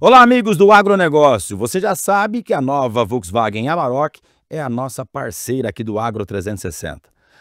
Olá, amigos do agronegócio. Você já sabe que a nova Volkswagen Amarok é a nossa parceira aqui do Agro 360.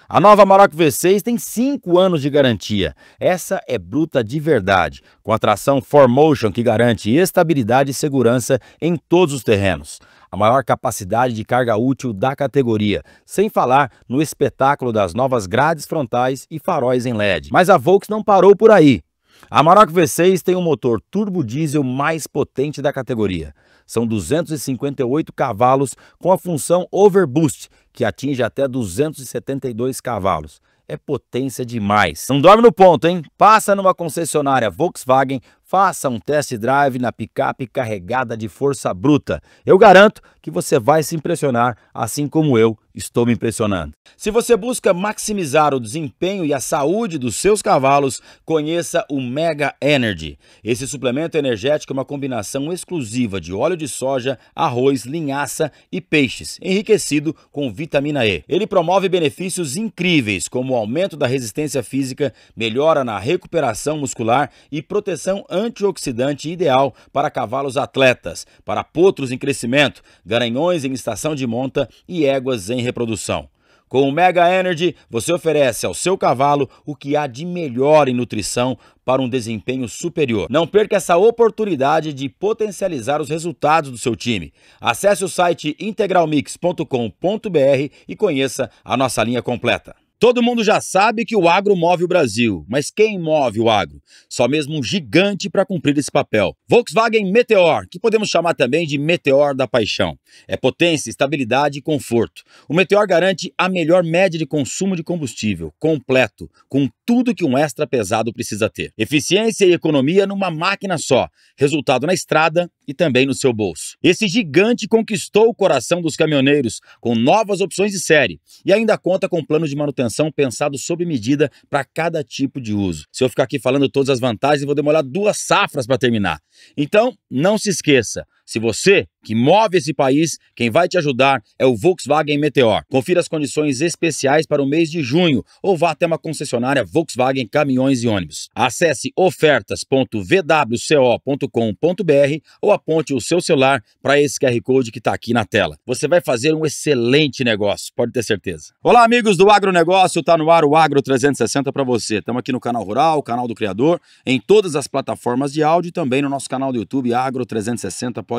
A nova Amarok V6 tem 5 anos de garantia. Essa é bruta de verdade, com a tração 4Motion que garante estabilidade e segurança em todos os terrenos. A maior capacidade de carga útil da categoria, sem falar no espetáculo das novas grades frontais e faróis em LED. Mas a Volks não parou por aí. A Amarok V6 tem o motor turbo diesel mais potente da categoria. São 258 cavalos com a função Overboost, que atinge até 272 cavalos. É potência demais. Não dorme no ponto, hein? Passa numa concessionária Volkswagen, faça um test drive na picape carregada de força bruta. Eu garanto que você vai se impressionar, assim como eu estou me impressionando. Se você busca maximizar o desempenho e a saúde dos seus cavalos, conheça o Mega Energy. Esse suplemento energético é uma combinação exclusiva de óleo de soja, arroz, linhaça e peixes, enriquecido com vitamina E. Ele promove benefícios incríveis, como o aumento da resistência física, melhora na recuperação muscular e proteção antioxidante ideal para cavalos atletas, para potros em crescimento, garanhões em estação de monta e éguas em reprodução. Com o Mega Energy, você oferece ao seu cavalo o que há de melhor em nutrição para um desempenho superior. Não perca essa oportunidade de potencializar os resultados do seu time. Acesse o site integralmix.com.br e conheça a nossa linha completa. Todo mundo já sabe que o agro move o Brasil, mas quem move o agro? Só mesmo um gigante para cumprir esse papel. Volkswagen Meteor, que podemos chamar também de Meteor da Paixão. É potência, estabilidade e conforto. O Meteor garante a melhor média de consumo de combustível, completo, com tudo que um extra pesado precisa ter. Eficiência e economia numa máquina só. Resultado na estrada e também no seu bolso. Esse gigante conquistou o coração dos caminhoneiros com novas opções de série e ainda conta com plano de manutenção pensado sob medida para cada tipo de uso. Se eu ficar aqui falando todas as vantagens, eu vou demorar 2 safras para terminar. Então, não se esqueça, se você que move esse país, quem vai te ajudar é o Volkswagen Meteor. Confira as condições especiais para o mês de junho ou vá até uma concessionária Volkswagen Caminhões e Ônibus. Acesse ofertas.vwco.com.br ou aponte o seu celular para esse QR Code que está aqui na tela. Você vai fazer um excelente negócio, pode ter certeza. Olá, amigos do agronegócio, está no ar o Agro 360 para você. Estamos aqui no Canal Rural, canal do Criador, em todas as plataformas de áudio e também no nosso canal do YouTube Agro 360 Podcast.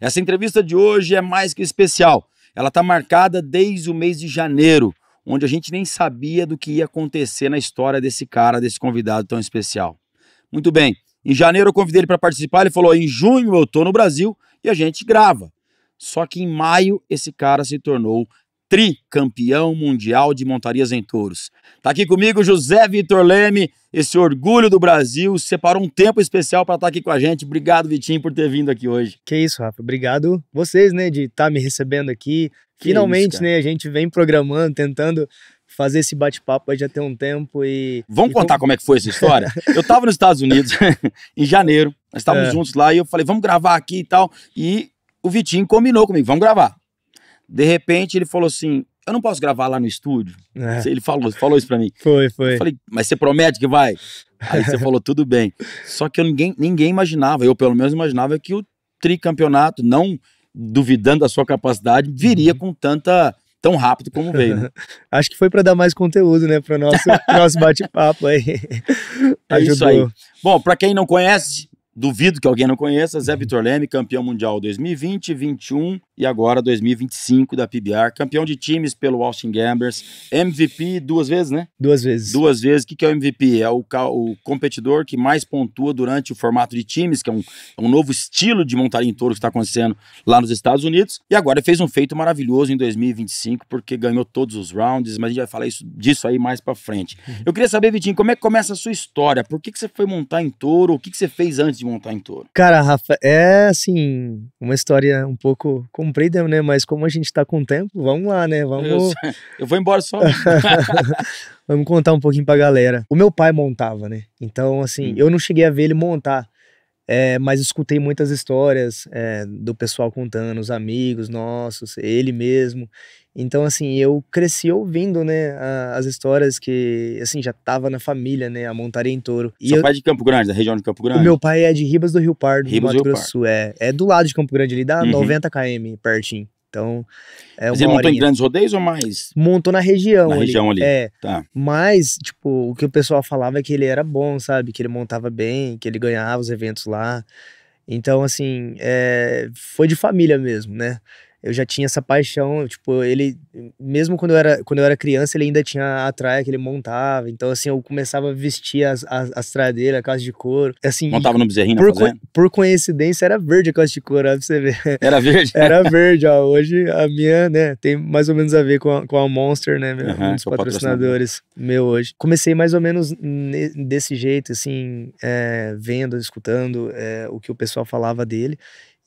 Essa entrevista de hoje é mais que especial. Ela está marcada desde o mês de janeiro, onde a gente nem sabia do que ia acontecer na história desse cara, desse convidado tão especial. Muito bem, em janeiro eu convidei ele para participar, ele falou, em junho eu estou no Brasil e a gente grava. Só que em maio esse cara se tornou tricampeão mundial de montarias em touros. Tá aqui comigo José Vitor Leme, esse orgulho do Brasil, separou um tempo especial para estar aqui com a gente. Obrigado, Vitinho, por ter vindo aqui hoje. Que isso, Rafa. Obrigado vocês, né, de estar me recebendo aqui. Finalmente, isso, né, a gente vem programando, tentando fazer esse bate-papo aí já tem um tempo e... Vamos contar como é que foi essa história? Eu tava nos Estados Unidos em janeiro, nós estávamos juntos lá e eu falei, vamos gravar aqui e tal, e o Vitinho combinou comigo, vamos gravar. De repente ele falou assim, eu não posso gravar lá no estúdio. Ele falou isso pra mim. Foi. Eu falei, mas você promete que vai? Aí você falou, tudo bem. Só que ninguém imaginava, eu pelo menos imaginava que o tricampeonato, não duvidando da sua capacidade, viria com tão rápido como veio, né? Acho que foi para dar mais conteúdo, né, para o nosso bate-papo aí. É isso aí. Bom, para quem não conhece, duvido que alguém não conheça, Zé Vitor Leme, campeão mundial 2020, 2021 e agora 2025 da PBR, campeão de times pelo Austin Gambers, MVP 2 vezes, né? 2 vezes. 2 vezes. O que é o MVP? É o competidor que mais pontua durante o formato de times, que é um novo estilo de montaria em touro que está acontecendo lá nos Estados Unidos. E agora fez um feito maravilhoso em 2025, porque ganhou todos os rounds, mas a gente vai falar disso aí mais pra frente. Eu queria saber, Vitinho, como é que começa a sua história? Por que você foi montar em touro? O que você fez antes de montar em touro? Cara, Rafa, é assim, uma história um pouco comprida, né? Mas como a gente tá com tempo, vamos lá, né? Eu vou embora só. Vamos contar um pouquinho pra galera. O meu pai montava, né? Então, assim, eu não cheguei a ver ele montar. Mas escutei muitas histórias do pessoal contando, os amigos nossos, ele mesmo. Então, assim, eu cresci ouvindo, né, as histórias que, assim, já tava na família, né, a montaria em touro. Seu pai é de Campo Grande, da região de Campo O Grande? meu pai é de Ribas do Rio Pardo, no Ribas do Mato Rio Grosso do Pardo. Sul. É do lado de Campo Grande, ali dá Uhum. 90 km, pertinho. Então, Mas uma ele montou em horinha. grandes rodeios ou mais? Montou na região Na ali. região ali. Tá. Mas, tipo, o que o pessoal falava é que ele era bom, sabe? Que ele montava bem, que ele ganhava os eventos lá. Então, assim, foi de família mesmo, né? Eu já tinha essa paixão, tipo, ele, mesmo quando eu era criança, ele ainda tinha a traia que ele montava. Então, assim, eu começava a vestir as traias dele, a calça de couro. Assim, Montava no bezerrinho na fazenda? por coincidência, era verde a calça de couro, ó, pra você ver. Era verde? Era verde, ó. Hoje a minha, né, tem mais ou menos a ver com a Monster, né, um dos que é o patrocinadores meu hoje. Comecei mais ou menos desse jeito, assim, vendo, escutando o que o pessoal falava dele.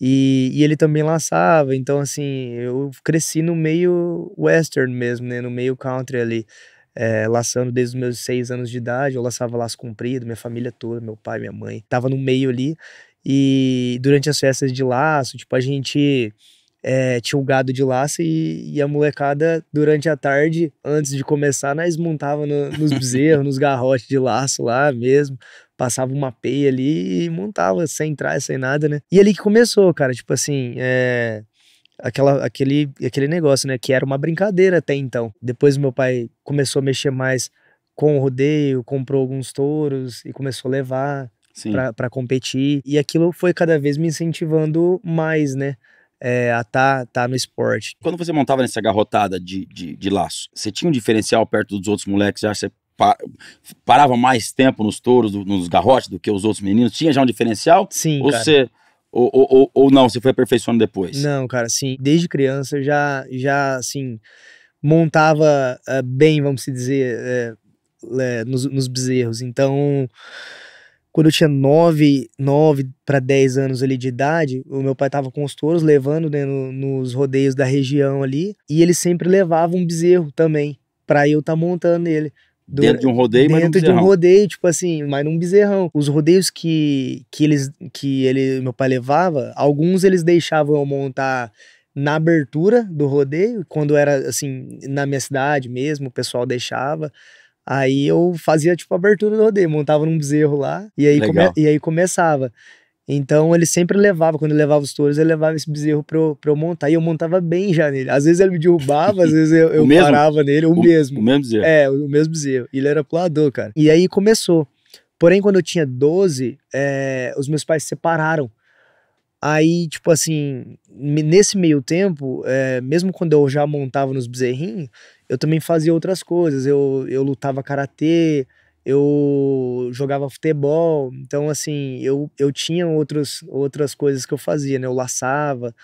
E ele também laçava, então assim, eu cresci no meio western mesmo, né, no meio country ali, laçando desde os meus 6 anos de idade. Eu laçava laço comprido, minha família toda, meu pai, minha mãe, tava no meio ali. E durante as festas de laço, tipo, a gente tinha o gado de laço e a molecada, durante a tarde, antes de começar, nós montava nos bezerros, nos garrotes de laço lá mesmo, passava uma peia ali e montava, sem trás, sem nada, né? E ali que começou, cara, tipo assim, aquele negócio, né, que era uma brincadeira até então. Depois meu pai começou a mexer mais com o rodeio, comprou alguns touros e começou a levar pra competir. E aquilo foi cada vez me incentivando mais, né? A tá no esporte. Quando você montava nessa garrotada de laço, você tinha um diferencial perto dos outros moleques? Já você parava mais tempo nos touros, nos garrotes do que os outros meninos? Tinha já um diferencial? Sim, ou cara. Você, ou não, você foi aperfeiçoando depois? Não, cara, sim. Desde criança eu já assim, montava bem, vamos dizer, nos bezerros. Então, quando eu tinha 9 para 10 anos ali de idade, o meu pai tava com os touros levando, né, nos rodeios da região ali, e ele sempre levava um bezerro também, pra eu tá montando ele. Dentro de um rodeio, mas num Dentro de um bezerrão. rodeio, tipo assim, mas num bezerrão. Os rodeios que meu pai levava, alguns eles deixavam eu montar na abertura do rodeio, quando era assim, na minha cidade mesmo, o pessoal deixava. Aí eu fazia tipo a abertura do rodeio, montava num bezerro lá e aí, Legal. e aí começava. Então ele sempre levava, quando ele levava os touros, ele levava esse bezerro pra eu montar. E eu montava bem já nele. Às vezes ele me derrubava, às vezes eu mesmo? parava nele, o mesmo. O mesmo bezerro? O mesmo bezerro. E ele era pulador, cara. E aí começou. Porém, quando eu tinha 12, os meus pais se separaram. Aí, tipo assim, nesse meio tempo, mesmo quando eu já montava nos bezerrinhos, eu também fazia outras coisas. Eu lutava karatê, eu jogava futebol. Então, assim, eu tinha outras coisas que eu fazia, né? Eu laçava.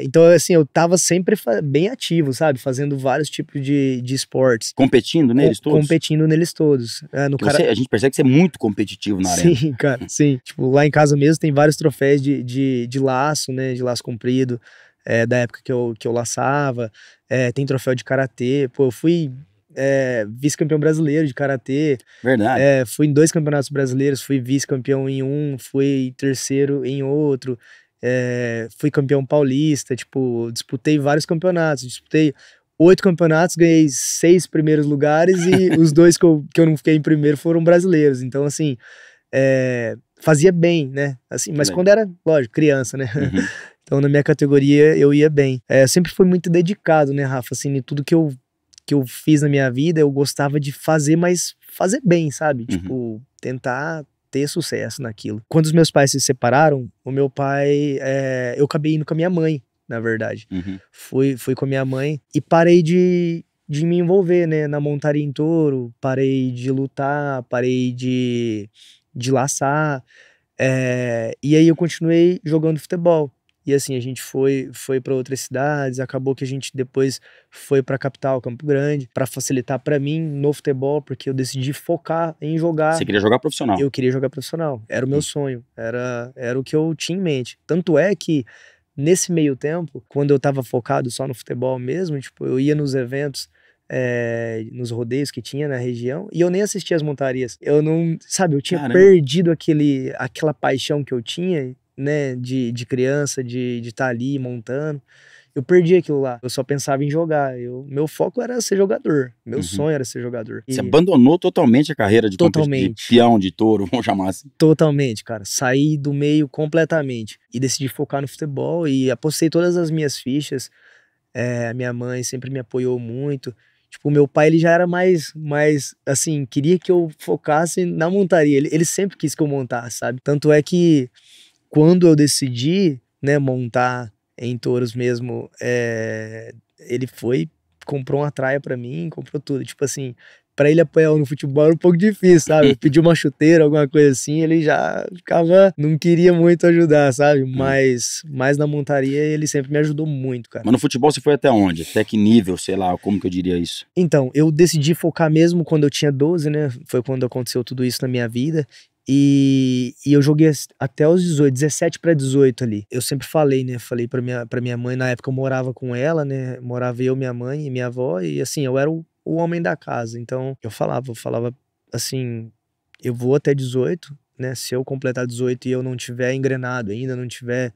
Então, assim, eu tava sempre bem ativo, sabe? Fazendo vários tipos de esportes. Competindo neles todos? Competindo neles todos. A gente percebe que você é muito competitivo na arena. Sim, cara, sim. Tipo, lá em casa mesmo tem vários troféus de laço, né? De laço comprido, da época que eu laçava. Tem troféu de karatê. Pô, eu fui vice-campeão brasileiro de karatê. Verdade. Fui em 2 campeonatos brasileiros, fui vice-campeão em um, fui terceiro em outro. Fui campeão paulista, tipo, disputei vários campeonatos. Disputei 8 campeonatos, ganhei 6 primeiros lugares e os 2 que eu não fiquei em primeiro foram brasileiros. Então, assim, fazia bem, né? Assim, mas quando era, lógico, criança, né? Uhum. Então, na minha categoria, eu ia bem. Sempre fui muito dedicado, né, Rafa? Assim, em tudo que eu fiz na minha vida, eu gostava de fazer, mas fazer bem, sabe? Uhum. Tipo, tentar ter sucesso naquilo. Quando os meus pais se separaram, o meu pai, eu acabei indo com a minha mãe, na verdade. Uhum. Fui com a minha mãe e parei de me envolver, né, na montaria em touro, parei de lutar, parei de laçar, e aí eu continuei jogando futebol. E assim, a gente foi para outras cidades, acabou que a gente depois foi pra capital, Campo Grande, pra facilitar pra mim no futebol, porque eu decidi focar em jogar. Você queria jogar profissional? Eu queria jogar profissional, era o meu sonho, era o que eu tinha em mente. Tanto é que nesse meio tempo, quando eu tava focado só no futebol mesmo, tipo, eu ia nos eventos nos rodeios que tinha na região, e eu nem assistia as montarias. Eu não, sabe, eu tinha Caramba. perdido aquela paixão que eu tinha, né, de criança, de estar ali montando. Eu perdi aquilo lá. Eu só pensava em jogar. Meu foco era ser jogador. Meu sonho era ser jogador. Você abandonou totalmente a carreira de peão, de touro, vamos chamar assim? Totalmente, cara. Saí do meio completamente. E decidi focar no futebol e apostei todas as minhas fichas. A minha mãe sempre me apoiou muito. Tipo, meu pai, ele já era mais assim, queria que eu focasse na montaria. Ele sempre quis que eu montasse, sabe? Tanto é que quando eu decidi, né, montar em touros mesmo, ele comprou uma traia pra mim, comprou tudo. Tipo assim, pra ele apoiar no futebol era um pouco difícil, sabe? Eu pedi uma chuteira, alguma coisa assim, ele já não queria muito ajudar, sabe? Mas na montaria ele sempre me ajudou muito, cara. Mas no futebol você foi até onde? Até que nível, sei lá, como que eu diria isso? Então, eu decidi focar mesmo quando eu tinha 12, né? Foi quando aconteceu tudo isso na minha vida. E eu joguei até os 18, 17 para 18 ali. Eu sempre falei, né? Falei pra minha mãe, na época eu morava com ela, né? Morava eu, minha mãe e minha avó, e assim, eu era o homem da casa. Então eu falava assim: eu vou até 18, né? Se eu completar 18 e eu não tiver engrenado ainda, não tiver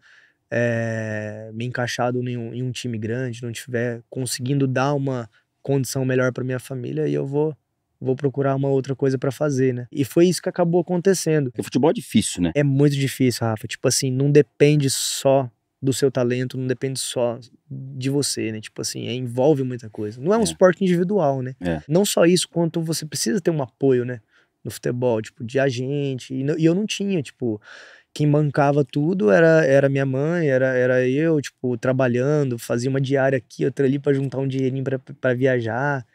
me encaixado em um time grande, não tiver conseguindo dar uma condição melhor pra minha família, e eu vou procurar uma outra coisa pra fazer, né? E foi isso que acabou acontecendo. Porque futebol é difícil, né? É muito difícil, Rafa. Tipo assim, não depende só do seu talento, não depende só de você, né? Tipo assim, envolve muita coisa. Não é um esporte individual, né? Não só isso, quanto você precisa ter um apoio, né? No futebol, tipo, de agente. E eu não tinha, tipo, quem bancava tudo era minha mãe, era eu, tipo, trabalhando, fazia uma diária aqui, outra ali pra juntar um dinheirinho pra viajar.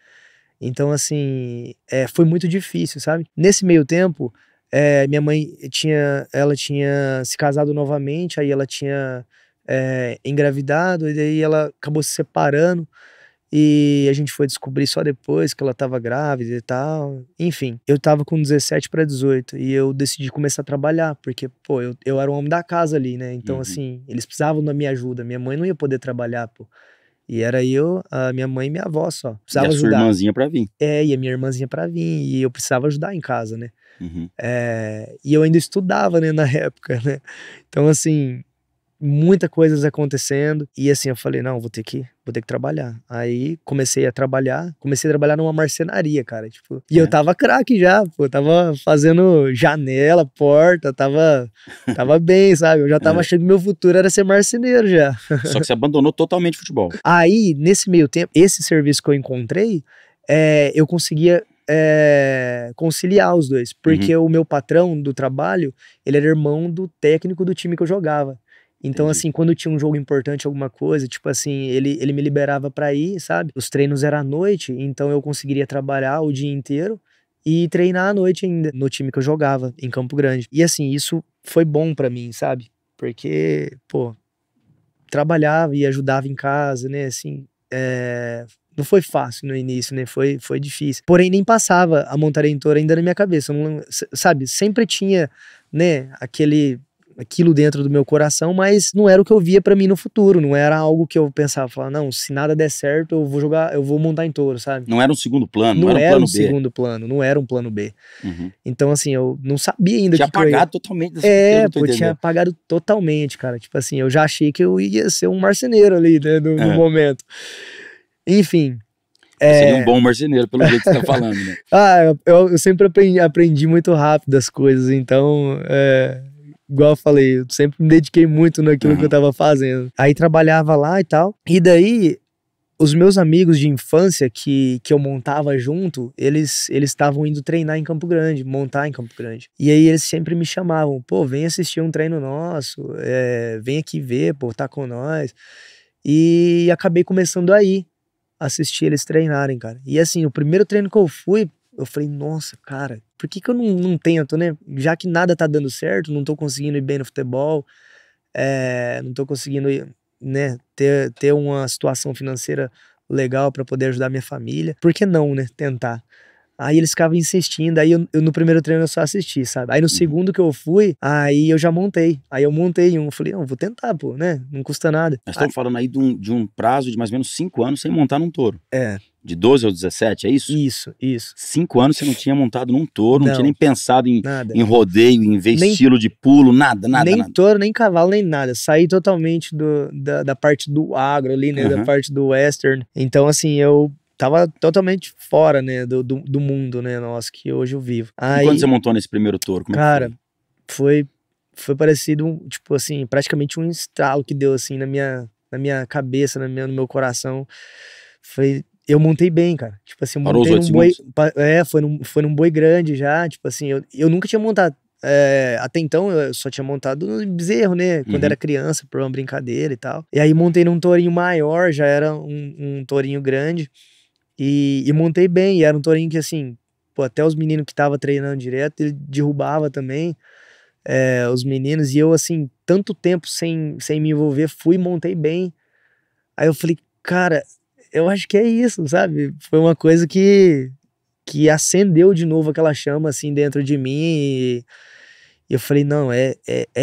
Então, assim, foi muito difícil, sabe? Nesse meio tempo, minha mãe ela tinha se casado novamente, aí ela tinha engravidado, e daí ela acabou se separando, e a gente foi descobrir só depois que ela tava grávida e tal. Enfim, eu tava com 17 para 18 e eu decidi começar a trabalhar, porque, pô, eu era o homem da casa ali, né? Então, assim, eles precisavam da minha ajuda. Minha mãe não ia poder trabalhar, pô. E era eu, a minha mãe e minha avó só. Precisava ajudar. E a sua irmãzinha pra vir. E a minha irmãzinha pra vir. E eu precisava ajudar em casa, né? E eu ainda estudava, né, na época, né? Então, assim, muitas coisas acontecendo. E assim, eu falei, não, vou ter que trabalhar. Aí comecei a trabalhar numa marcenaria, cara. Tipo, e eu tava craque já, pô. Tava fazendo janela, porta, tava bem, sabe? Eu já tava achando que meu futuro era ser marceneiro já. Só que você abandonou totalmente o futebol. Aí, nesse meio tempo, esse serviço que eu encontrei, eu conseguia conciliar os dois. Porque o meu patrão do trabalho, ele era irmão do técnico do time que eu jogava. Então, assim, quando tinha um jogo importante, alguma coisa, tipo assim, ele me liberava pra ir, sabe? Os treinos eram à noite, então eu conseguiria trabalhar o dia inteiro e treinar à noite ainda, no time que eu jogava, em Campo Grande. E assim, isso foi bom pra mim, sabe? Porque, pô, trabalhava e ajudava em casa, né? Assim, não foi fácil no início, né? Foi difícil. Porém, nem passava a montaria em touro ainda na minha cabeça. Eu não, sabe? Sempre tinha, né? Aquilo dentro do meu coração, mas não era o que eu via pra mim no futuro. Não era algo que eu pensava, falar, não, se nada der certo, eu vou montar em touro, sabe? Não era um segundo plano, não era um plano B. segundo plano, não era um plano B. Então, assim, eu não sabia ainda tinha que eu ia... apagado totalmente dessa pô, tinha apagado totalmente, cara. Tipo assim, eu já achei que eu ia ser um marceneiro ali, né, no momento. Enfim. Seria um bom marceneiro, pelo jeito que você tá falando, né? Eu sempre aprendi muito rápido as coisas, então, igual eu falei, eu sempre me dediquei muito naquilo que eu tava fazendo. Aí trabalhava lá e tal, e daí os meus amigos de infância que eu montava junto, eles estavam indo treinar em Campo Grande, montar em Campo Grande. E aí eles sempre me chamavam, pô, vem assistir um treino nosso, vem aqui ver, pô, tá com nós. E acabei começando aí, assistir eles treinarem, cara. E assim, o primeiro treino que eu fui, eu falei, nossa, cara, por que eu não tento, né? Já que nada tá dando certo, não tô conseguindo ir bem no futebol, não tô conseguindo, né, ter uma situação financeira legal pra poder ajudar minha família. Por que não, né, tentar? Aí eles ficavam insistindo, aí eu no primeiro treino eu só assisti, sabe? Aí no segundo que eu fui, aí eu já montei. Aí eu montei um, falei, não, vou tentar, pô, né? Não custa nada. Nós estamos falando aí de um prazo de mais ou menos 5 anos sem montar num touro. De 12 aos 17, é isso? Isso. 5 anos você não tinha montado num touro, não tinha Não, nem pensado nada. em rodeio, em ver Nem- estilo de pulo, nada. Nem touro, nem cavalo, nem nada. Saí totalmente da parte do agro ali, né? Da Aham. parte do western. Então, assim, eu tava totalmente fora, né? Do mundo, né? Nossa, que hoje eu vivo. E quando você Aí, montou nesse primeiro touro, como é cara, que foi? foi parecido, tipo assim, praticamente um estralo que deu, assim, na minha cabeça, no meu coração. Eu montei bem, cara. Tipo assim, eu Parou os montei 8 num boi. segundos? Foi num boi grande já. Tipo assim, eu nunca tinha montado. Até então eu só tinha montado no bezerro, né? Quando Uhum. era criança, por uma brincadeira e tal. E aí montei num tourinho maior, já era um tourinho grande. E montei bem. E era um tourinho que, assim, pô, até os meninos que estavam treinando direto, ele derrubava também os meninos. E eu, assim, tanto tempo sem me envolver, fui e montei bem. Aí eu falei, cara, eu acho que é isso, sabe? Foi uma coisa que acendeu de novo aquela chama assim dentro de mim e eu falei, não, é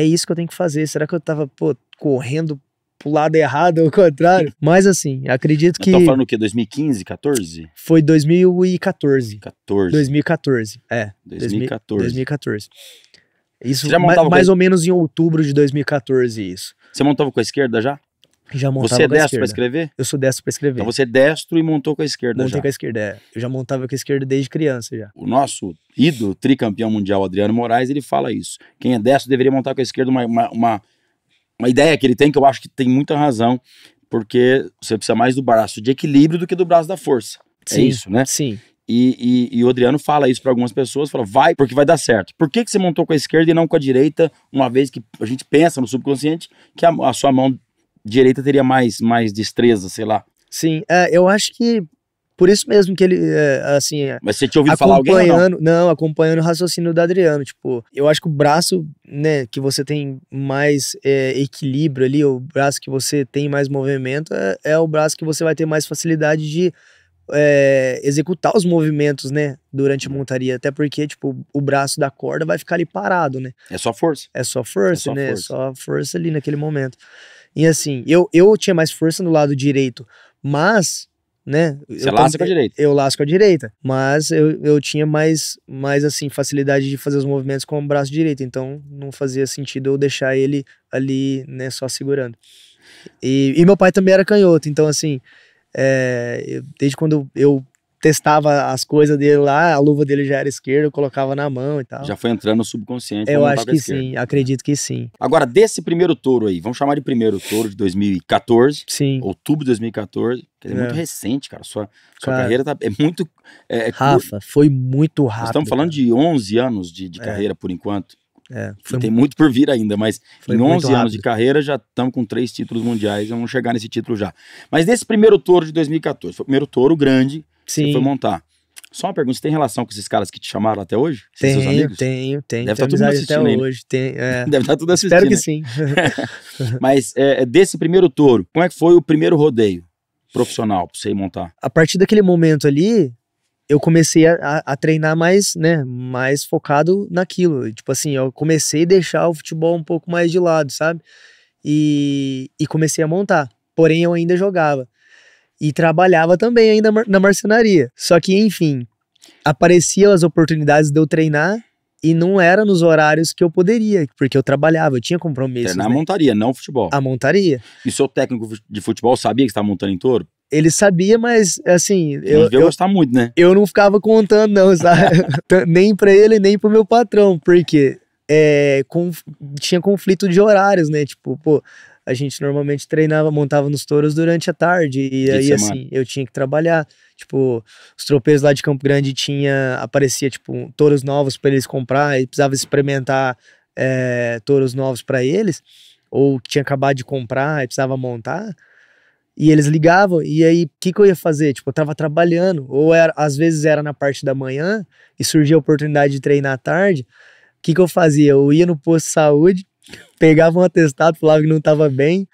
isso que eu tenho que fazer. Será que eu tava, pô, correndo pro lado errado ou ao contrário? Mas assim, acredito Nós estamos que falando o quê? 2015, 14? foi 2014. 14. 2014, 2014. 2014. Isso, Você já montava mais com ou menos em outubro de 2014, isso. Você montava com a esquerda já? Já montava Você é com a destro pra esquerda. escrever? Eu sou destro pra escrever. Então você é destro e montou com a esquerda Montei já. com a esquerda, Eu já montava com a esquerda desde criança já. O nosso ídolo, tricampeão mundial Adriano Moraes, ele fala isso. Quem é destro deveria montar com a esquerda uma ideia que ele tem, que eu acho que tem muita razão, porque você precisa mais do braço de equilíbrio do que do braço da força. É Sim, isso, né? sim. E o Adriano fala isso para algumas pessoas, fala, vai, porque vai dar certo. Por que você montou com a esquerda e não com a direita, uma vez que a gente pensa no subconsciente que a sua mão direita teria mais destreza, sei lá. Sim, eu acho que por isso mesmo que ele, assim, Mas você tinha ouvido falar alguém ou não? Acompanhando o raciocínio do Adriano, tipo, eu acho que o braço, né, que você tem mais equilíbrio ali, o braço que você tem mais movimento, é o braço que você vai ter mais facilidade de executar os movimentos, né, durante a montaria, até porque, tipo, o braço da corda vai ficar ali parado, né. É só força. É só força, né, força. só força ali naquele momento. E assim, eu tinha mais força no lado direito, mas, né... Você lasca com a direita. Eu lasco com a direita, mas eu tinha mais, assim, facilidade de fazer os movimentos com o braço direito, então não fazia sentido eu deixar ele ali, né, só segurando. E meu pai também era canhoto, então assim, desde quando eu testava as coisas dele lá, a luva dele já era esquerda, eu colocava na mão e tal. Já foi entrando no subconsciente. Eu acho que sim, acredito que sim. Agora, desse primeiro touro aí, vamos chamar de primeiro touro de 2014. Sim. Outubro de 2014. Quer dizer, muito recente, cara. Sua Cara, carreira é muito... Rafa, foi muito rápido. Nós estamos falando cara. de 11 anos de carreira, por enquanto. Foi, tem muito por vir ainda, mas foi em 11 anos rápido. de carreira já estamos com 3 títulos mundiais, vamos chegar nesse título já. Mas nesse primeiro touro de 2014, foi o primeiro touro grande que você foi montar. Só uma pergunta, você tem relação com esses caras que te chamaram até hoje? Tenho, seus amigos? tenho. Deve estar tudo assistindo até aí, hoje. Deve estar tudo assistindo. Espero que sim. Mas desse primeiro touro, como é que foi o primeiro rodeio profissional pra você ir montar? A partir daquele momento ali, eu comecei a treinar mais, né, mais focado naquilo. Tipo assim, eu comecei a deixar o futebol um pouco mais de lado, sabe? E comecei a montar. Porém, eu ainda jogava. E trabalhava também ainda na marcenaria. Só que, enfim, apareciam as oportunidades de eu treinar e não era nos horários que eu poderia, porque eu trabalhava, eu tinha compromissos. Treinar né? a montaria, não futebol. A montaria. E o seu técnico de futebol sabia que você estava montando em touro? Ele sabia, mas assim... Eu devia gostar muito, né? Eu não ficava contando não, sabe? Nem pra ele, nem pro meu patrão, porque tinha conflito de horários, né? Tipo, pô... A gente normalmente montava nos touros durante a tarde, e aí assim, eu tinha que trabalhar, tipo, os tropeiros lá de Campo Grande aparecia, tipo, touros novos para eles comprar, e precisava experimentar touros novos para eles, ou que tinha acabado de comprar e precisava montar, e eles ligavam, e aí, o que eu ia fazer? Tipo, eu tava trabalhando, ou às vezes era na parte da manhã, e surgia a oportunidade de treinar à tarde, o que eu fazia? Eu ia no posto de saúde, pegava um atestado, falava que não tava bem,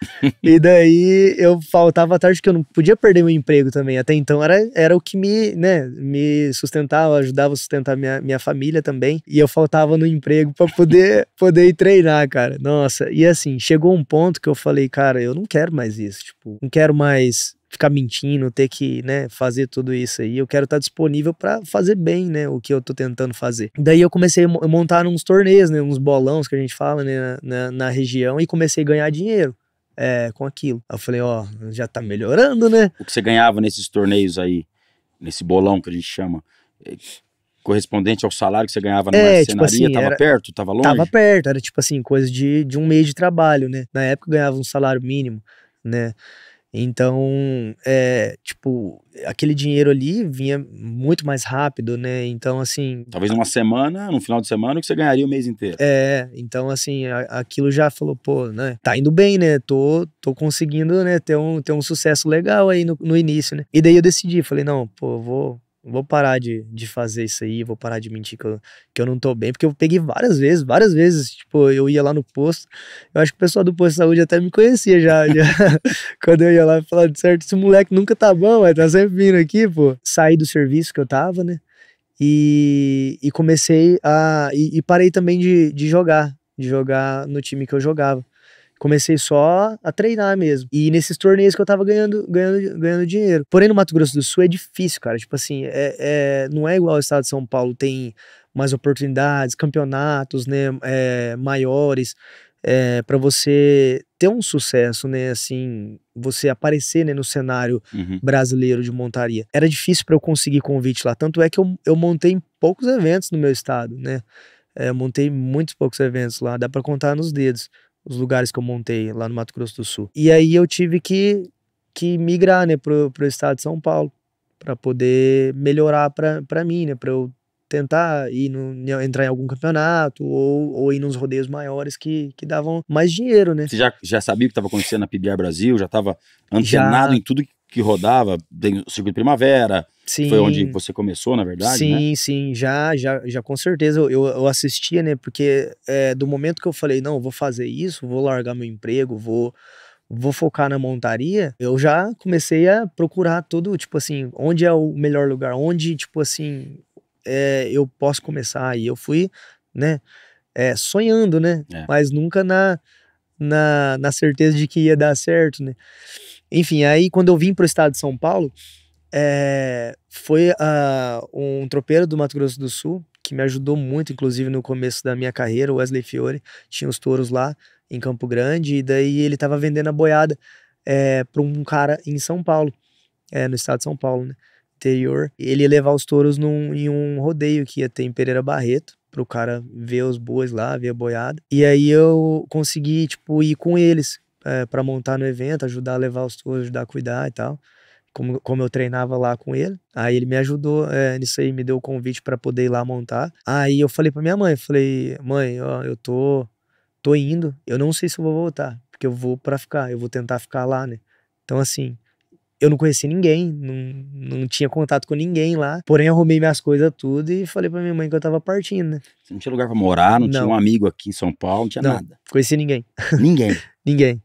e daí eu faltava à tarde que eu não podia perder meu emprego também. Até então era o que me sustentava, ajudava a sustentar minha família também. E eu faltava no emprego pra poder ir treinar, cara. Nossa, e assim, chegou um ponto que eu falei, cara, eu não quero mais isso. Tipo, não quero mais ficar mentindo, ter que, né, fazer tudo isso aí. Eu quero estar disponível pra fazer bem, né, o que eu tô tentando fazer. Daí eu comecei a montar uns torneios, né, uns bolões que a gente fala, né, na região, e comecei a ganhar dinheiro com aquilo. Aí eu falei, ó, já tá melhorando, né? O que você ganhava nesses torneios aí, nesse bolão que a gente chama, correspondente ao salário que você ganhava na Tipo marcenaria, assim, tava perto, tava longe? tava perto, era tipo assim, coisa de um mês de trabalho, né? Na época eu ganhava um salário mínimo, né? Então, tipo, aquele dinheiro ali vinha muito mais rápido, né? Então, assim. Talvez uma semana, no final de semana, que você ganharia o mês inteiro. Então, assim, aquilo já falou, pô, né? Tá indo bem, né? Tô conseguindo, né? Ter um sucesso legal aí no início, né? E daí eu decidi, falei, não, pô, vou parar de fazer isso aí, vou parar de mentir que eu não tô bem, porque eu peguei várias vezes, tipo, eu ia lá no posto, eu acho que o pessoal do posto de saúde até me conhecia já quando eu ia lá e falava, certo, esse moleque nunca tá bom, mas tá sempre vindo aqui, pô. Saí do serviço que eu tava, né, e comecei e parei também de jogar no time que eu jogava. Comecei só a treinar mesmo. E nesses torneios que eu tava ganhando dinheiro. Porém, no Mato Grosso do Sul é difícil, cara. Tipo assim, não é igual ao estado de São Paulo. Tem mais oportunidades, campeonatos, né, maiores. Para você ter um sucesso, né, assim, você aparecer, né, no cenário brasileiro de montaria. Era difícil para eu conseguir convite lá. Tanto é que eu montei poucos eventos no meu estado, né. Eu montei muitos poucos eventos lá. Dá para contar nos dedos os lugares que eu montei lá no Mato Grosso do Sul. E aí eu tive que migrar, né, pro estado de São Paulo, para poder melhorar para mim, né, para eu tentar entrar em algum campeonato ou ir nos rodeios maiores que davam mais dinheiro, né. Você já sabia o que estava acontecendo na PBR Brasil? Já estava antenado em tudo que rodava? Tem o Circuito Primavera, sim, foi onde você começou, na verdade, sim, né? Sim, já com certeza eu assistia, né, porque do momento que eu falei, não, vou fazer isso, vou largar meu emprego, vou focar na montaria, eu já comecei a procurar tudo, tipo assim, onde é o melhor lugar, onde, tipo assim, eu posso começar, e eu fui, né, sonhando, né, mas nunca na certeza de que ia dar certo, né. Enfim, aí quando eu vim pro estado de São Paulo, foi um tropeiro do Mato Grosso do Sul, que me ajudou muito, inclusive no começo da minha carreira, o Wesley Fiore, tinha os touros lá em Campo Grande, e daí ele tava vendendo a boiada pra um cara em São Paulo, no estado de São Paulo, né, interior. Ele ia levar os touros em um rodeio que ia ter em Pereira Barreto, pro cara ver os bois lá, ver a boiada. E aí eu consegui, tipo, ir com eles pra montar no evento, ajudar a levar os touros, ajudar a cuidar e tal. Como eu treinava lá com ele, aí ele me ajudou nisso aí, me deu o convite para poder ir lá montar. Aí eu falei pra minha mãe, falei, mãe, ó, eu tô indo, eu não sei se eu vou voltar, porque eu vou pra ficar, eu vou tentar ficar lá, né. Então assim, eu não conheci ninguém, não tinha contato com ninguém lá, porém arrumei minhas coisas tudo e falei pra minha mãe que eu tava partindo, né. Você não tinha lugar pra morar, não tinha um Não, amigo aqui em São Paulo, não tinha não, nada. conheci ninguém. Ninguém. Ninguém.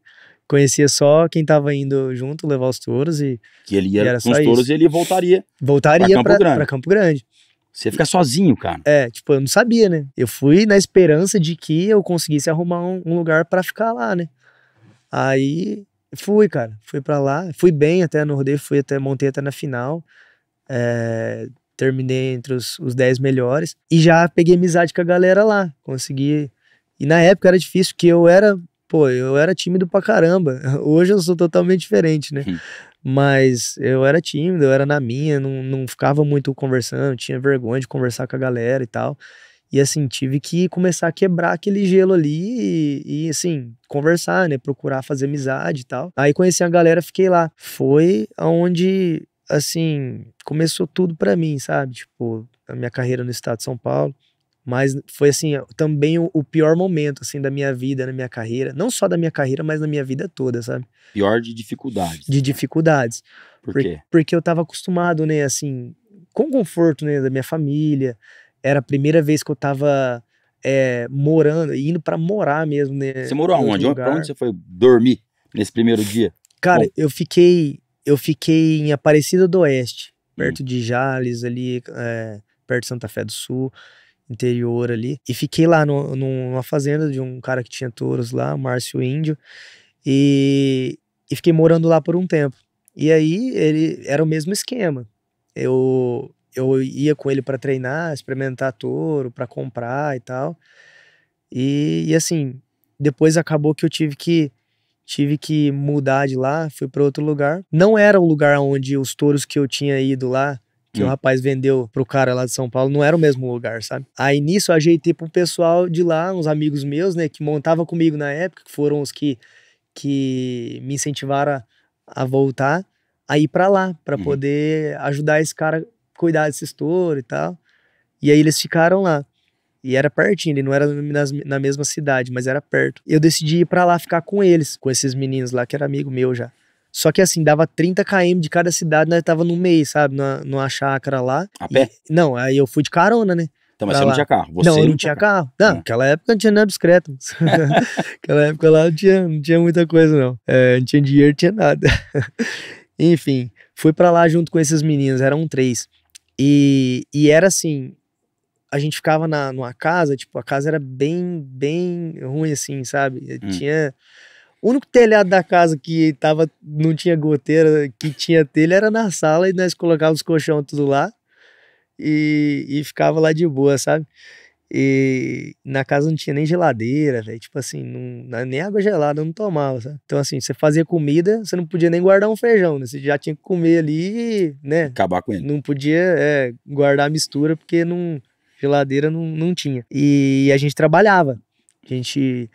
Conhecia só quem tava indo junto levar os touros e Que ele era ia com só os touros isso. e ele voltaria Voltaria Campo Grande. pra Campo Grande. Você fica sozinho, cara. Tipo, eu não sabia, né? Eu fui na esperança de que eu conseguisse arrumar um lugar pra ficar lá, né? Aí fui, cara. Fui pra lá. Fui bem até no rodeio, montei até na final. Terminei entre os 10 melhores. E já peguei amizade com a galera lá. Consegui. E na época era difícil, porque eu era tímido pra caramba. Hoje eu sou totalmente diferente, né? Mas eu era tímido, eu era na minha, não ficava muito conversando, tinha vergonha de conversar com a galera e tal. E assim, tive que começar a quebrar aquele gelo ali e assim, conversar, né? Procurar fazer amizade e tal. Aí conheci a galera, fiquei lá. Foi aonde, assim, começou tudo pra mim, sabe? Tipo, a minha carreira no estado de São Paulo. Mas foi assim, também o pior momento, assim, da minha vida, na minha carreira. Não só da minha carreira, mas na minha vida toda, sabe? Pior de dificuldades. De dificuldades. Por quê? Porque eu tava acostumado, né, assim, com o conforto, né, da minha família. Era a primeira vez que eu tava morando, indo pra morar mesmo, né? Você morou aonde? Pra onde você foi dormir nesse primeiro dia? Cara, Bom, eu fiquei em Aparecida do Oeste, perto de Jales, ali, perto de Santa Fé do Sul, interior ali. E fiquei lá numa fazenda de um cara que tinha touros lá, Márcio Índio. E fiquei morando lá por um tempo. E aí ele era o mesmo esquema. Eu ia com ele para treinar, experimentar touro, para comprar e tal. E assim, depois acabou que eu tive que mudar de lá, fui para outro lugar. Não era o lugar onde os touros que eu tinha ido lá, que o Hum. rapaz vendeu pro cara lá de São Paulo, não era o mesmo lugar, sabe? Aí nisso eu ajeitei pro pessoal de lá, uns amigos meus, né, que montavam comigo na época, que foram os que me incentivaram a voltar, a ir pra lá, pra Uhum. poder ajudar esse cara a cuidar desses touros e tal. E aí eles ficaram lá. E era pertinho, ele não era na mesma cidade, mas era perto. Eu decidi ir pra lá ficar com eles, com esses meninos lá, que era amigo meu já. Só que assim, dava 30 km de cada cidade, nós tava no meio, sabe? Numa chácara lá. A E, pé? não, aí eu fui de carona, né? Então, mas Pra você não lá. tinha carro. Não, Você eu não não tinha tinha carro. carro. Não, Ah. naquela época não tinha nada bicicleta. Naquela época lá não tinha muita coisa, não. É, não tinha dinheiro, não tinha nada. Enfim, fui pra lá junto com esses meninos, eram três. E era assim, a gente ficava numa casa, tipo, a casa era bem ruim, assim, sabe? Hum. Tinha. O único telhado da casa que não tinha goteira, que tinha telha, era na sala e nós colocávamos os colchão tudo lá e ficava lá de boa, sabe? E na casa não tinha nem geladeira, velho. Tipo assim, nem água gelada eu não tomava, sabe? Então, assim, você fazia comida, você não podia nem guardar um feijão, né? Você já tinha que comer ali, né? Acabar com ele. Não podia guardar a mistura porque geladeira não tinha. E a gente trabalhava. A gente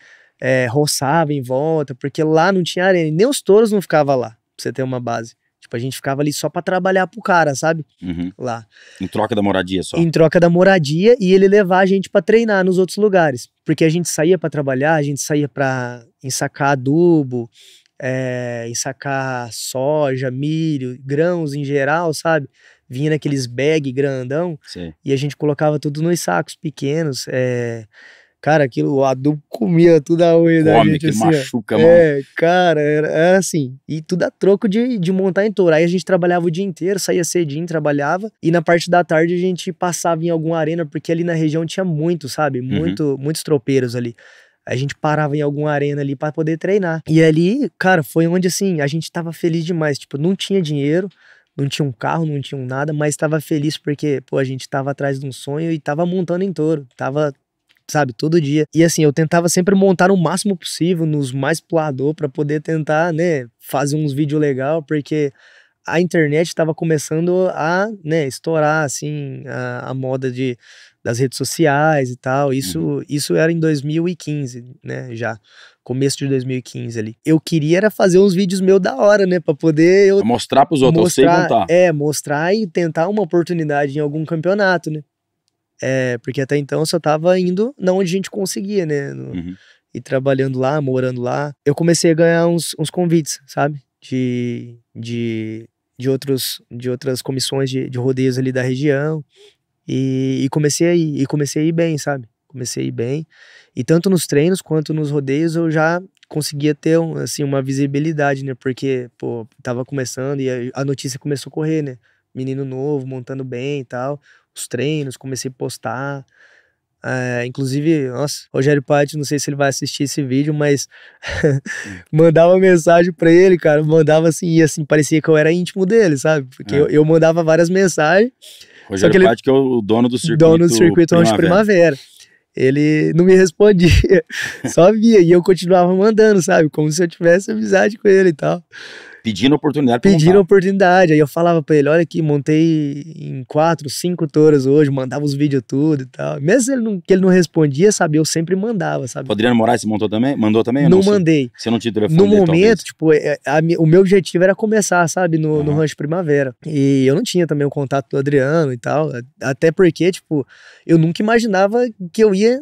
roçava em volta, porque lá não tinha arena. E nem os touros não ficavam lá, pra você ter uma base. Tipo, a gente ficava ali só pra trabalhar pro cara, sabe? Uhum. Lá. Em troca da moradia só. Em troca da moradia e ele levar a gente pra treinar nos outros lugares. Porque a gente saía pra trabalhar, a gente saía pra ensacar adubo, ensacar soja, milho, grãos em geral, sabe? Vinha naqueles bag grandão. Sei. E a gente colocava tudo nos sacos pequenos. Cara, o adubo comia tudo a unha da Come, gente, que ele assim, ó. machuca a mão. Cara, era assim. E tudo a troco de montar em touro. Aí a gente trabalhava o dia inteiro, saía cedinho, trabalhava. E na parte da tarde a gente passava em alguma arena, porque ali na região tinha muito, sabe? Muitos tropeiros ali. A gente parava em alguma arena ali pra poder treinar. E ali, cara, foi onde, assim, a gente tava feliz demais. Tipo, não tinha dinheiro, não tinha um carro, não tinha um nada, mas tava feliz porque, pô, a gente tava atrás de um sonho e tava montando em touro. Tava, sabe, todo dia. E assim, eu tentava sempre montar o máximo possível, nos mais plador, pra poder tentar, né, fazer uns vídeos legal, porque a internet estava começando a, né, estourar, assim, a moda das redes sociais e tal. Isso era em 2015, né, já. Começo de 2015 ali. Eu queria era fazer uns vídeos meus da hora, né, pra poder eu Pra mostrar pros outros, eu sei montar. mostrar e tentar uma oportunidade em algum campeonato, né. Porque até então eu só tava indo na onde a gente conseguia, né, Uhum. e trabalhando lá, morando lá. Eu comecei a ganhar uns convites, sabe, de outras comissões de rodeios ali da região, e comecei a ir bem, sabe, comecei a ir bem, e tanto nos treinos quanto nos rodeios eu já conseguia ter, assim, uma visibilidade, né, porque, pô, tava começando e a notícia começou a correr, né, menino novo, montando bem e tal, os treinos, comecei a postar, inclusive, nossa, Rogério Patti, não sei se ele vai assistir esse vídeo, mas mandava mensagem pra ele, cara, mandava assim, e assim, parecia que eu era íntimo dele, sabe? Porque eu mandava várias mensagens, só que Rogério ele, Patti, que é o dono do circuito, dono do circuito Rancho Primavera, ele não me respondia, só via, e eu continuava mandando, sabe? Como se eu tivesse amizade com ele e tal. Pedindo oportunidade pra Pedindo montar. oportunidade, aí eu falava pra ele, olha aqui, montei em 4, 5 touros hoje, mandava os vídeos tudo e tal. Mesmo que ele não respondia, sabe, eu sempre mandava, sabe? O Adriano Moraes mandou também? Mandou também ou Não não? mandei. Você não tinha telefone No dele, momento, talvez? tipo, o meu objetivo era começar, sabe, no Rancho Primavera. E eu não tinha também o contato do Adriano e tal, até porque, tipo, eu nunca imaginava que eu ia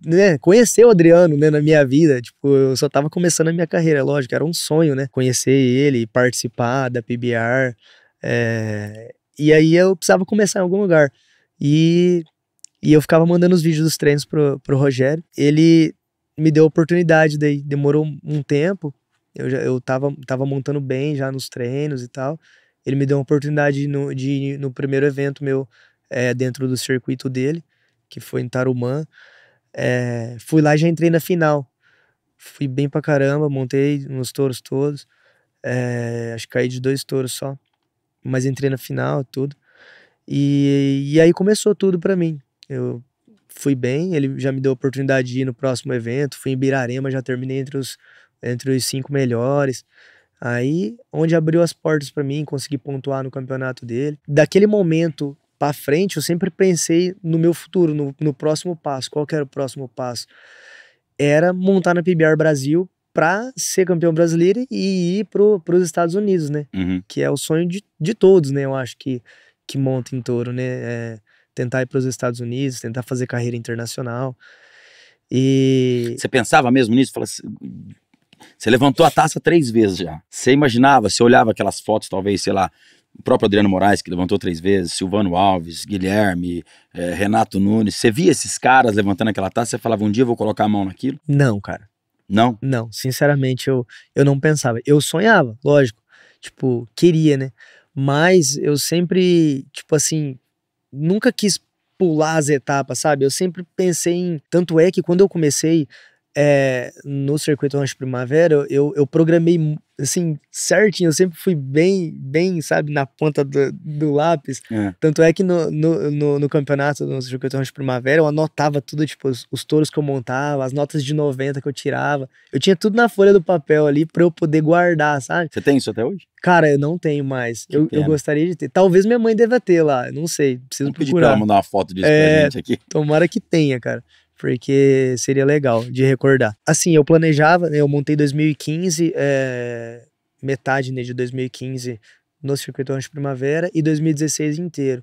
né, conhecer o Adriano, né, na minha vida. Tipo, eu só tava começando a minha carreira, lógico, era um sonho, né, conhecer ele, participar da PBR, e aí eu precisava começar em algum lugar. E eu ficava mandando os vídeos dos treinos pro Rogério. Ele me deu a oportunidade, daí demorou um tempo. Eu tava montando bem já nos treinos e tal. Ele me deu uma oportunidade de ir no primeiro evento meu, dentro do circuito dele, que foi em Tarumã. Fui lá e já entrei na final. Fui bem pra caramba, montei nos touros todos. Acho que caí de 2 touros só, mas entrei na final, tudo. E aí começou tudo pra mim. Eu fui bem, ele já me deu a oportunidade de ir no próximo evento, fui em Birarema, já terminei entre os 5 melhores. Aí, onde abriu as portas pra mim, consegui pontuar no campeonato dele. Daquele momento pra frente, eu sempre pensei no meu futuro, no próximo passo. Qual que era o próximo passo? Era montar na PBR Brasil pra ser campeão brasileiro e ir pros Estados Unidos, né? Uhum. Que é o sonho de todos, né? Eu acho que monta em touro, né? Tentar ir pros Estados Unidos, tentar fazer carreira internacional. E Você pensava mesmo nisso? Fala assim, você levantou a taça 3 vezes já. Você imaginava, você olhava aquelas fotos, talvez, sei lá, o próprio Adriano Moraes, que levantou 3 vezes, Silvano Alves, Guilherme, Renato Nunes. Você via esses caras levantando aquela taça, você falava, um dia eu vou colocar a mão naquilo? não, cara. Não? Não, sinceramente, eu não pensava. Eu sonhava, lógico. Tipo, queria, né? Mas eu sempre, tipo assim, nunca quis pular as etapas, sabe? Eu sempre pensei em. Tanto é que quando eu comecei no Circuito Rancho Primavera, eu programei assim, certinho, eu sempre fui bem, sabe, na ponta do lápis. Tanto é que no campeonato, no Circuito Rancho Primavera, eu anotava tudo, tipo, os touros que eu montava, as notas de 90 que eu tirava. Eu tinha tudo na folha do papel ali pra eu poder guardar, sabe? Você tem isso até hoje? Cara, eu não tenho mais. Eu pena. gostaria de ter. Talvez minha mãe deva ter lá, eu não sei, preciso Vamos pedir pra ela procurar. mandar uma foto disso pra gente aqui. Tomara que tenha, cara. Porque seria legal de recordar. Assim, eu planejava, né, eu montei 2015, metade, né, de 2015 no Circuito Rancho Primavera e 2016 inteiro.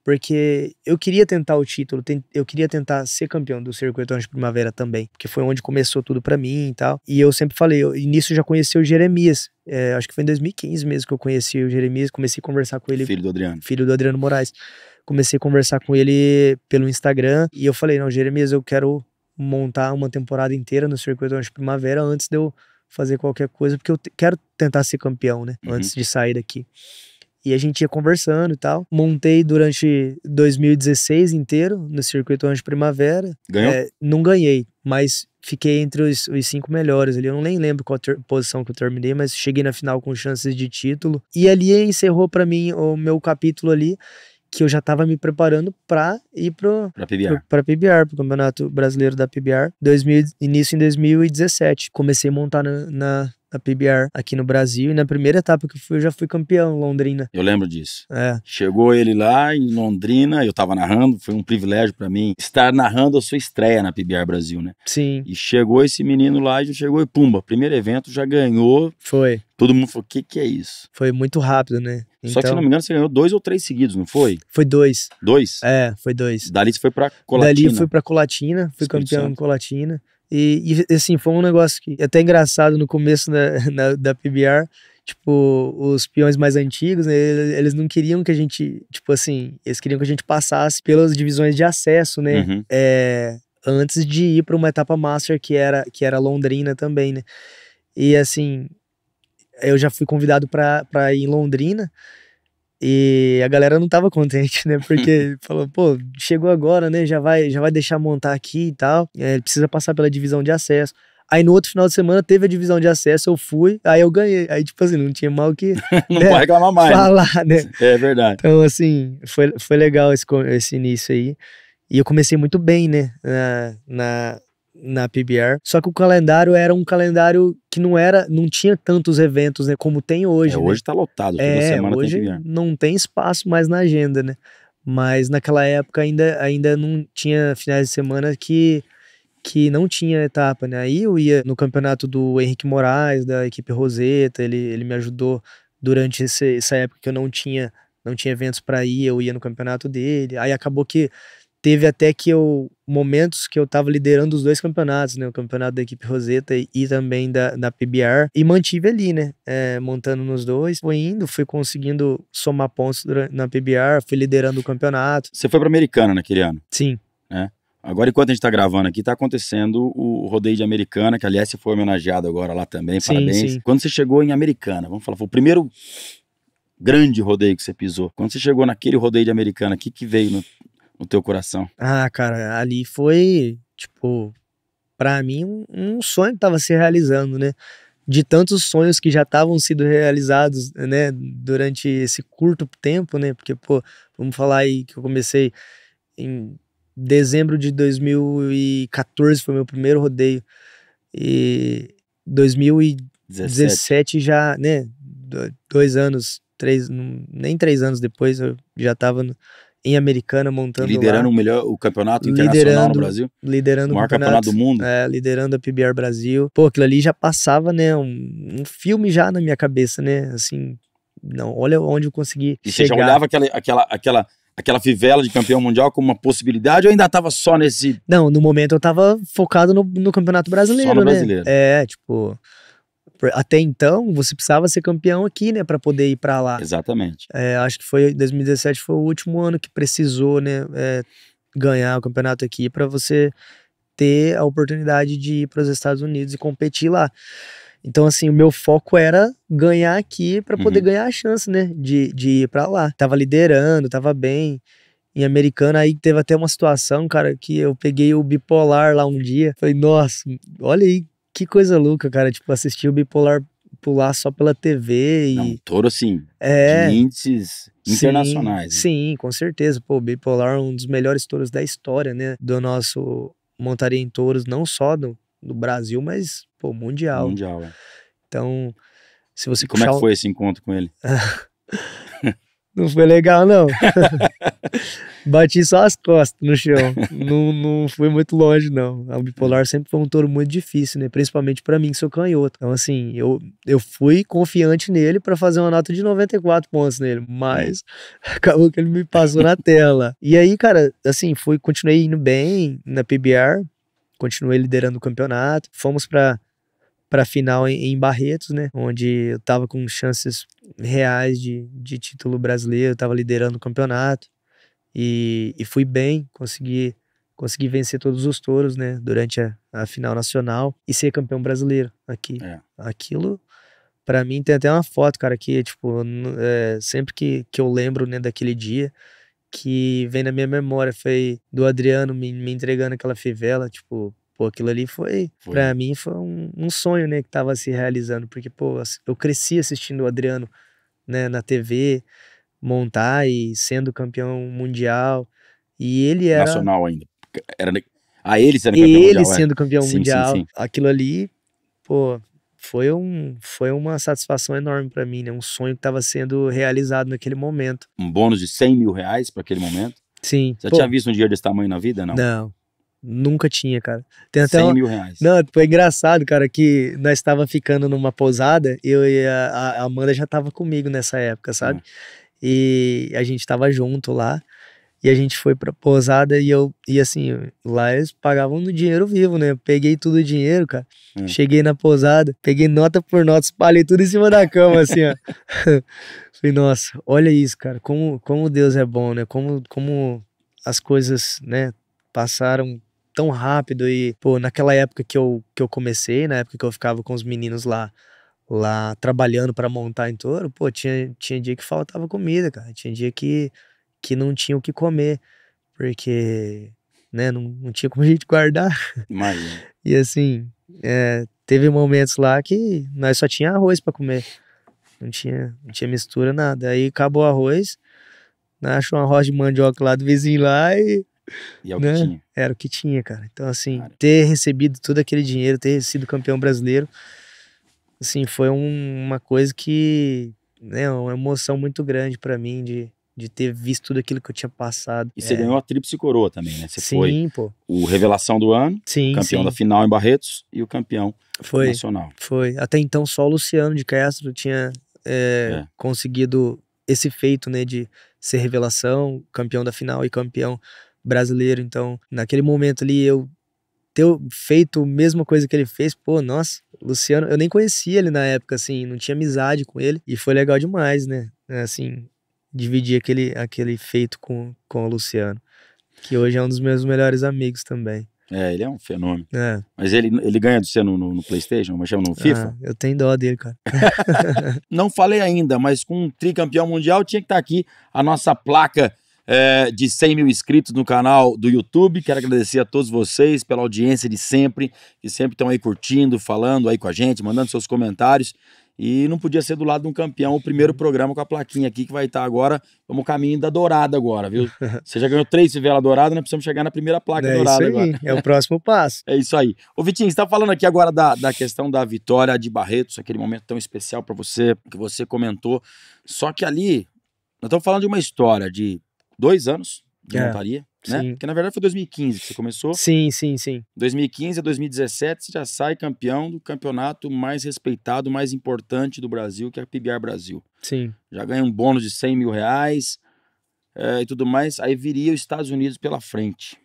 Porque eu queria tentar o título, eu queria tentar ser campeão do Circuito Rancho Primavera também, porque foi onde começou tudo pra mim e tal. E eu sempre falei, nisso eu já conheci o Jeremias, acho que foi em 2015 mesmo que eu conheci o Jeremias, comecei a conversar com ele. Filho do Adriano. Filho do Adriano Moraes. Comecei a conversar com ele pelo Instagram e eu falei, não, Jeremias, eu quero montar uma temporada inteira no Circuito Rancho Primavera antes de eu fazer qualquer coisa, porque eu quero tentar ser campeão, né, antes de sair daqui. E a gente ia conversando e tal. Montei durante 2016 inteiro no Circuito Rancho Primavera. Ganhou? Não ganhei, mas fiquei entre os 5 melhores ali. Eu não nem lembro qual posição que eu terminei, mas cheguei na final com chances de título. E ali encerrou pra mim o meu capítulo ali, que eu já tava me preparando pra ir pra PBR, pro Campeonato Brasileiro da PBR, início em 2017. Comecei a montar na PBR aqui no Brasil, e na primeira etapa que eu fui, eu já fui campeão, Londrina. Eu lembro disso. Chegou ele lá em Londrina, eu tava narrando, foi um privilégio pra mim estar narrando a sua estreia na PBR Brasil, né? Sim. E chegou esse menino lá, e já chegou e pumba, primeiro evento, já ganhou. Foi. Todo mundo falou, o que é isso? Foi muito rápido, né? Só que, se não me engano, você ganhou 2 ou 3 seguidos, não foi? Foi 2. 2? Foi 2. Dali você foi pra Colatina. Dali eu fui pra Colatina, fui campeão em Colatina. E assim, foi um negócio que até engraçado no começo da PBR. Tipo, os peões mais antigos, né, eles não queriam que a gente, tipo assim, eles queriam que a gente passasse pelas divisões de acesso, né? Uhum. Antes de ir pra uma etapa Master que era Londrina também, né? E assim, eu já fui convidado pra ir em Londrina. E a galera não tava contente, né? Porque falou, pô, chegou agora, né? Já vai deixar montar aqui e tal. Precisa passar pela divisão de acesso. Aí no outro final de semana teve a divisão de acesso, eu fui, aí eu ganhei. Aí, tipo assim, não tinha mal que não pode reclamar mais. Falar, né? É verdade. Então, assim, foi legal esse início aí. E eu comecei muito bem, né? Na PBR. Só que o calendário era um calendário que não tinha tantos eventos, né, como tem hoje. Né? Hoje tá lotado, toda semana hoje tem PBR. Não tem espaço mais na agenda, né? Mas naquela época ainda não tinha finais de semana que não tinha etapa, né? Aí eu ia no campeonato do Henrique Moraes, da equipe Roseta, ele me ajudou durante essa época que eu não tinha eventos para ir, eu ia no campeonato dele. Aí acabou que teve até momentos que eu tava liderando os 2 campeonatos, né? O campeonato da equipe Roseta e também da PBR. E mantive ali, né? Montando nos 2. Fui conseguindo somar pontos na PBR, fui liderando o campeonato. Você foi pra Americana naquele ano? Sim. Agora, enquanto a gente tá gravando aqui, tá acontecendo o rodeio de Americana, que aliás você foi homenageado agora lá também, sim, parabéns. Sim. Quando você chegou em Americana, vamos falar, foi o primeiro grande rodeio que você pisou. Quando você chegou naquele rodeio de Americana, o que veio no teu coração? Ah, cara, ali foi, tipo, pra mim um sonho que tava se realizando, né? de tantos sonhos que já estavam sendo realizados, né, durante esse curto tempo, né, porque, pô, vamos falar aí que eu comecei em dezembro de 2014, foi meu primeiro rodeio, e 2017 já, né, 2 anos, nem 3 anos depois, eu já estava em Americana montando liderando lá. O campeonato internacional no Brasil. Liderando o maior campeonato do mundo. Liderando a PBR Brasil. Pô, aquilo ali já passava, né, um filme já na minha cabeça, né, assim, não, olha onde eu consegui E chegar. você já olhava aquela fivela de campeão mundial como uma possibilidade ou ainda estava só nesse... Não, no momento eu tava focado no Campeonato Brasileiro, Só no né? brasileiro. Tipo, até então você precisava ser campeão aqui, né, pra poder ir pra lá. Exatamente. Acho que 2017 foi o último ano que precisou, né, ganhar o campeonato aqui pra você ter a oportunidade de ir para os Estados Unidos e competir lá. Então, assim, o meu foco era ganhar aqui para poder ganhar a chance, né, de ir para lá. Tava liderando, tava bem. Em Americana, aí teve até uma situação, cara, que eu peguei o bipolar lá um dia. Falei, nossa, olha aí, que coisa louca, cara. Tipo, assistir o bipolar pular só pela TV e... Não, touro assim, de índices internacionais. Sim, com certeza. Pô, o bipolar é um dos melhores touros da história, né, do nosso montaria em touros, não só do Brasil, mas, pô, mundial. Mundial, é. Então, se você como é que foi esse encontro com ele? Não foi legal, não. Bati só as costas no chão. Não fui muito longe, não. O bipolar sempre foi um touro muito difícil, né? Principalmente pra mim, que sou canhoto. Então, assim, eu fui confiante nele pra fazer uma nota de 94 pontos nele, mas acabou que ele me passou na tela. E aí, cara, assim, continuei indo bem na PBR, continuei liderando o campeonato. Fomos pra final em Barretos, né? Onde eu tava com chances reais de título brasileiro, eu tava liderando o campeonato e fui bem, consegui vencer todos os touros, né? Durante a final nacional e ser campeão brasileiro aqui. Aquilo, pra mim, tem até uma foto, cara, que, tipo, sempre que eu lembro, né, daquele dia, que vem na minha memória, foi do Adriano me entregando aquela fivela, tipo... Pô, aquilo ali pra mim, foi um sonho, né, que tava se realizando, porque, pô, eu cresci assistindo o Adriano, né, na TV, montar e sendo campeão mundial, e ele era... Nacional ainda. Ele sendo campeão mundial. Ele sendo campeão mundial. Sim. Aquilo ali, pô, foi uma satisfação enorme pra mim, né, um sonho que tava sendo realizado naquele momento. Um bônus de 100 mil reais pra aquele momento? Sim. Você tinha visto um dinheiro desse tamanho na vida, não? Não. Nunca tinha, cara. Tem até 100 mil reais. Não, foi engraçado, cara, que nós estava ficando numa pousada, eu e a Amanda já tava comigo nessa época, sabe? E a gente tava junto lá, e a gente foi pra pousada e assim, lá eles pagavam no dinheiro vivo, né? Eu peguei tudo o dinheiro, cara. Cheguei na pousada, peguei nota por nota, espalhei tudo em cima da cama, assim, ó. Falei, nossa, olha isso, cara, como Deus é bom, né? Como as coisas, né, passaram tão rápido e, pô, naquela época que eu comecei, na época que eu ficava com os meninos lá trabalhando pra montar em touro, pô, tinha dia que faltava comida, cara, tinha dia que não tinha o que comer, porque, né, não tinha como a gente guardar. Imagina. E assim, teve momentos lá que nós só tinha arroz pra comer, não tinha mistura, nada, aí acabou o arroz, né, achou uma roça de mandioca lá do vizinho lá e é o que tinha. Era o que tinha, cara. Então, assim, ter recebido todo aquele dinheiro, ter sido campeão brasileiro, assim, foi uma coisa que, né, uma emoção muito grande pra mim de ter visto tudo aquilo que eu tinha passado. E você ganhou a tríplice coroa também, né? Você foi o revelação do ano, campeão da final em Barretos e o campeão nacional. Foi. Até então, só o Luciano de Castro tinha conseguido esse feito, né, de ser revelação, campeão da final e campeão brasileiro. Então, naquele momento ali, eu ter feito a mesma coisa que ele fez, pô, nossa, Luciano, eu nem conhecia ele na época, assim, não tinha amizade com ele, e foi legal demais, né, assim, dividir aquele feito com o Luciano, que hoje é um dos meus melhores amigos também. Ele é um fenômeno. Mas ele ganha de você no PlayStation, mas chama no FIFA? Eu tenho dó dele, cara. Não falei ainda, mas com um tricampeão mundial tinha que estar aqui a nossa placa de 100 mil inscritos no canal do YouTube. Quero agradecer a todos vocês pela audiência de sempre, que sempre estão aí curtindo, falando aí com a gente, mandando seus comentários. E não podia ser do lado de um campeão, o primeiro programa com a plaquinha aqui, que vai estar agora, vamos no caminho da dourada agora, viu? Você já ganhou 3 fivelas douradas, nós precisamos chegar na primeira placa dourada isso aí, agora. É o próximo passo. É isso aí. Ô Vitinho, você tá falando aqui agora da questão da vitória de Barretos, aquele momento tão especial para você, que você comentou. Só que ali, nós estamos falando de uma história de 2 anos de montaria, né? Sim. Porque na verdade foi 2015 que você começou. Sim. 2015 a 2017 você já sai campeão do campeonato mais respeitado, mais importante do Brasil, que é a PBR Brasil. Sim. Já ganha um bônus de 100 mil reais e tudo mais. Aí viria os Estados Unidos pela frente.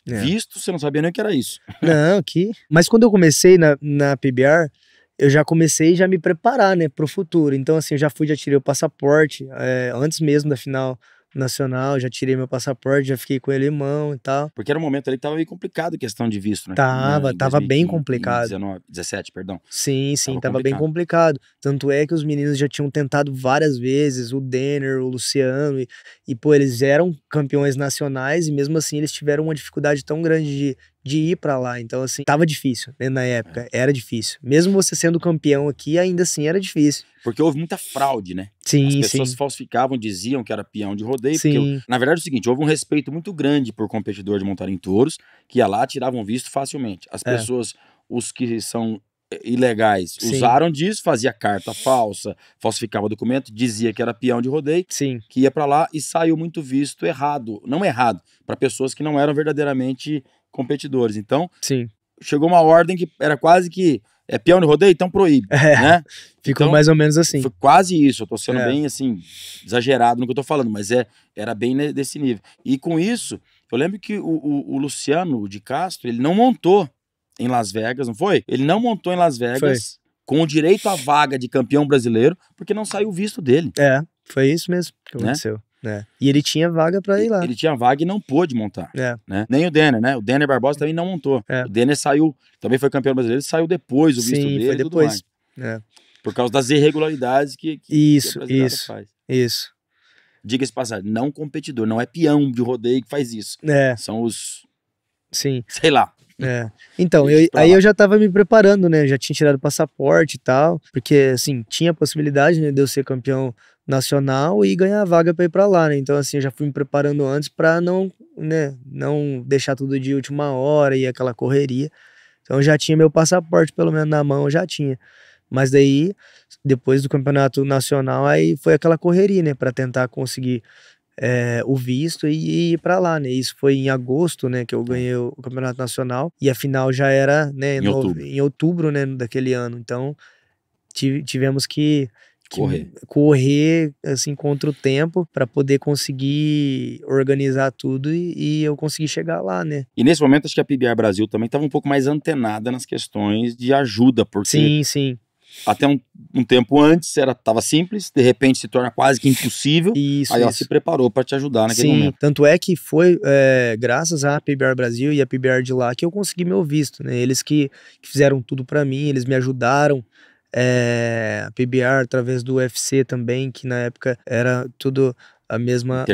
Visto, você não sabia nem o que era isso. Não, Mas quando eu comecei na PBR, eu já comecei já me preparar, né, pro futuro. Então, assim, eu já tirei o passaporte, antes mesmo da final nacional, já tirei meu passaporte, já fiquei com ele em mão e tal. Porque era um momento ali que tava meio complicado a questão de visto, né? Tava bem complicado. 17, perdão. Sim, tava bem complicado. Tanto é que os meninos já tinham tentado várias vezes, o Denner, o Luciano, e pô, eles eram campeões nacionais e mesmo assim eles tiveram uma dificuldade tão grande de ir pra lá. Então, assim, tava difícil, né, na época, era difícil. Mesmo você sendo campeão aqui, ainda assim era difícil. Porque houve muita fraude, né? Sim, As pessoas falsificavam, diziam que era peão de rodeio. Sim. Porque, na verdade, é o seguinte, houve um respeito muito grande por competidor de montar em touros, que ia lá, tiravam visto facilmente. As pessoas, os que são ilegais, usaram disso, fazia carta falsa, falsificava documento, dizia que era peão de rodeio, que ia pra lá e saiu muito visto errado. Não errado, para pessoas que não eram verdadeiramente competidores. Então, chegou uma ordem que era quase que peão de rodeio, então proíbe, né? Ficou então, mais ou menos assim. Foi quase isso, eu tô sendo bem, assim, exagerado no que eu tô falando, mas era bem desse nível. E com isso, eu lembro que o Luciano de Castro, ele não montou em Las Vegas, não foi? Ele não montou em Las Vegas com o direito à vaga de campeão brasileiro, porque não saiu o visto dele. Foi isso mesmo que aconteceu. E ele tinha vaga pra ir lá. Ele tinha vaga e não pôde montar. Né? Nem o Denner, né? O Denner Barbosa também não montou. O Denner saiu, também foi campeão brasileiro, saiu depois o visto dele foi depois. e tudo mais. Por causa das irregularidades que a brasileira faz. Isso. Diga-se passagem, não competidor, não é peão de rodeio que faz isso. São os... Sei lá. Então, aí eu já tava me preparando, né? Já tinha tirado o passaporte e tal, porque, assim, tinha a possibilidade, né, de eu ser campeão nacional e ganhar a vaga pra ir pra lá, né? Então, assim, eu já fui me preparando antes pra não deixar tudo de última hora e aquela correria. Então, eu já tinha meu passaporte, pelo menos na mão, eu já tinha. Mas daí, depois do campeonato nacional, aí foi aquela correria, né? Pra tentar conseguir o visto e ir pra lá, né? Isso foi em agosto, né, que eu ganhei o campeonato nacional e a final já era, né, em outubro, né, daquele ano. Então tivemos que correr assim contra o tempo para poder conseguir organizar tudo e eu consegui chegar lá, né? E nesse momento acho que a PBR Brasil também estava um pouco mais antenada nas questões de ajuda, porque até um tempo antes tava simples, de repente se torna quase que impossível. Aí ela se preparou para te ajudar naquele momento. Tanto é que foi graças à PBR Brasil e à PBR de lá que eu consegui meu visto, né? Eles que fizeram tudo para mim, eles me ajudaram. A PBR através do UFC também, que na época era tudo a mesma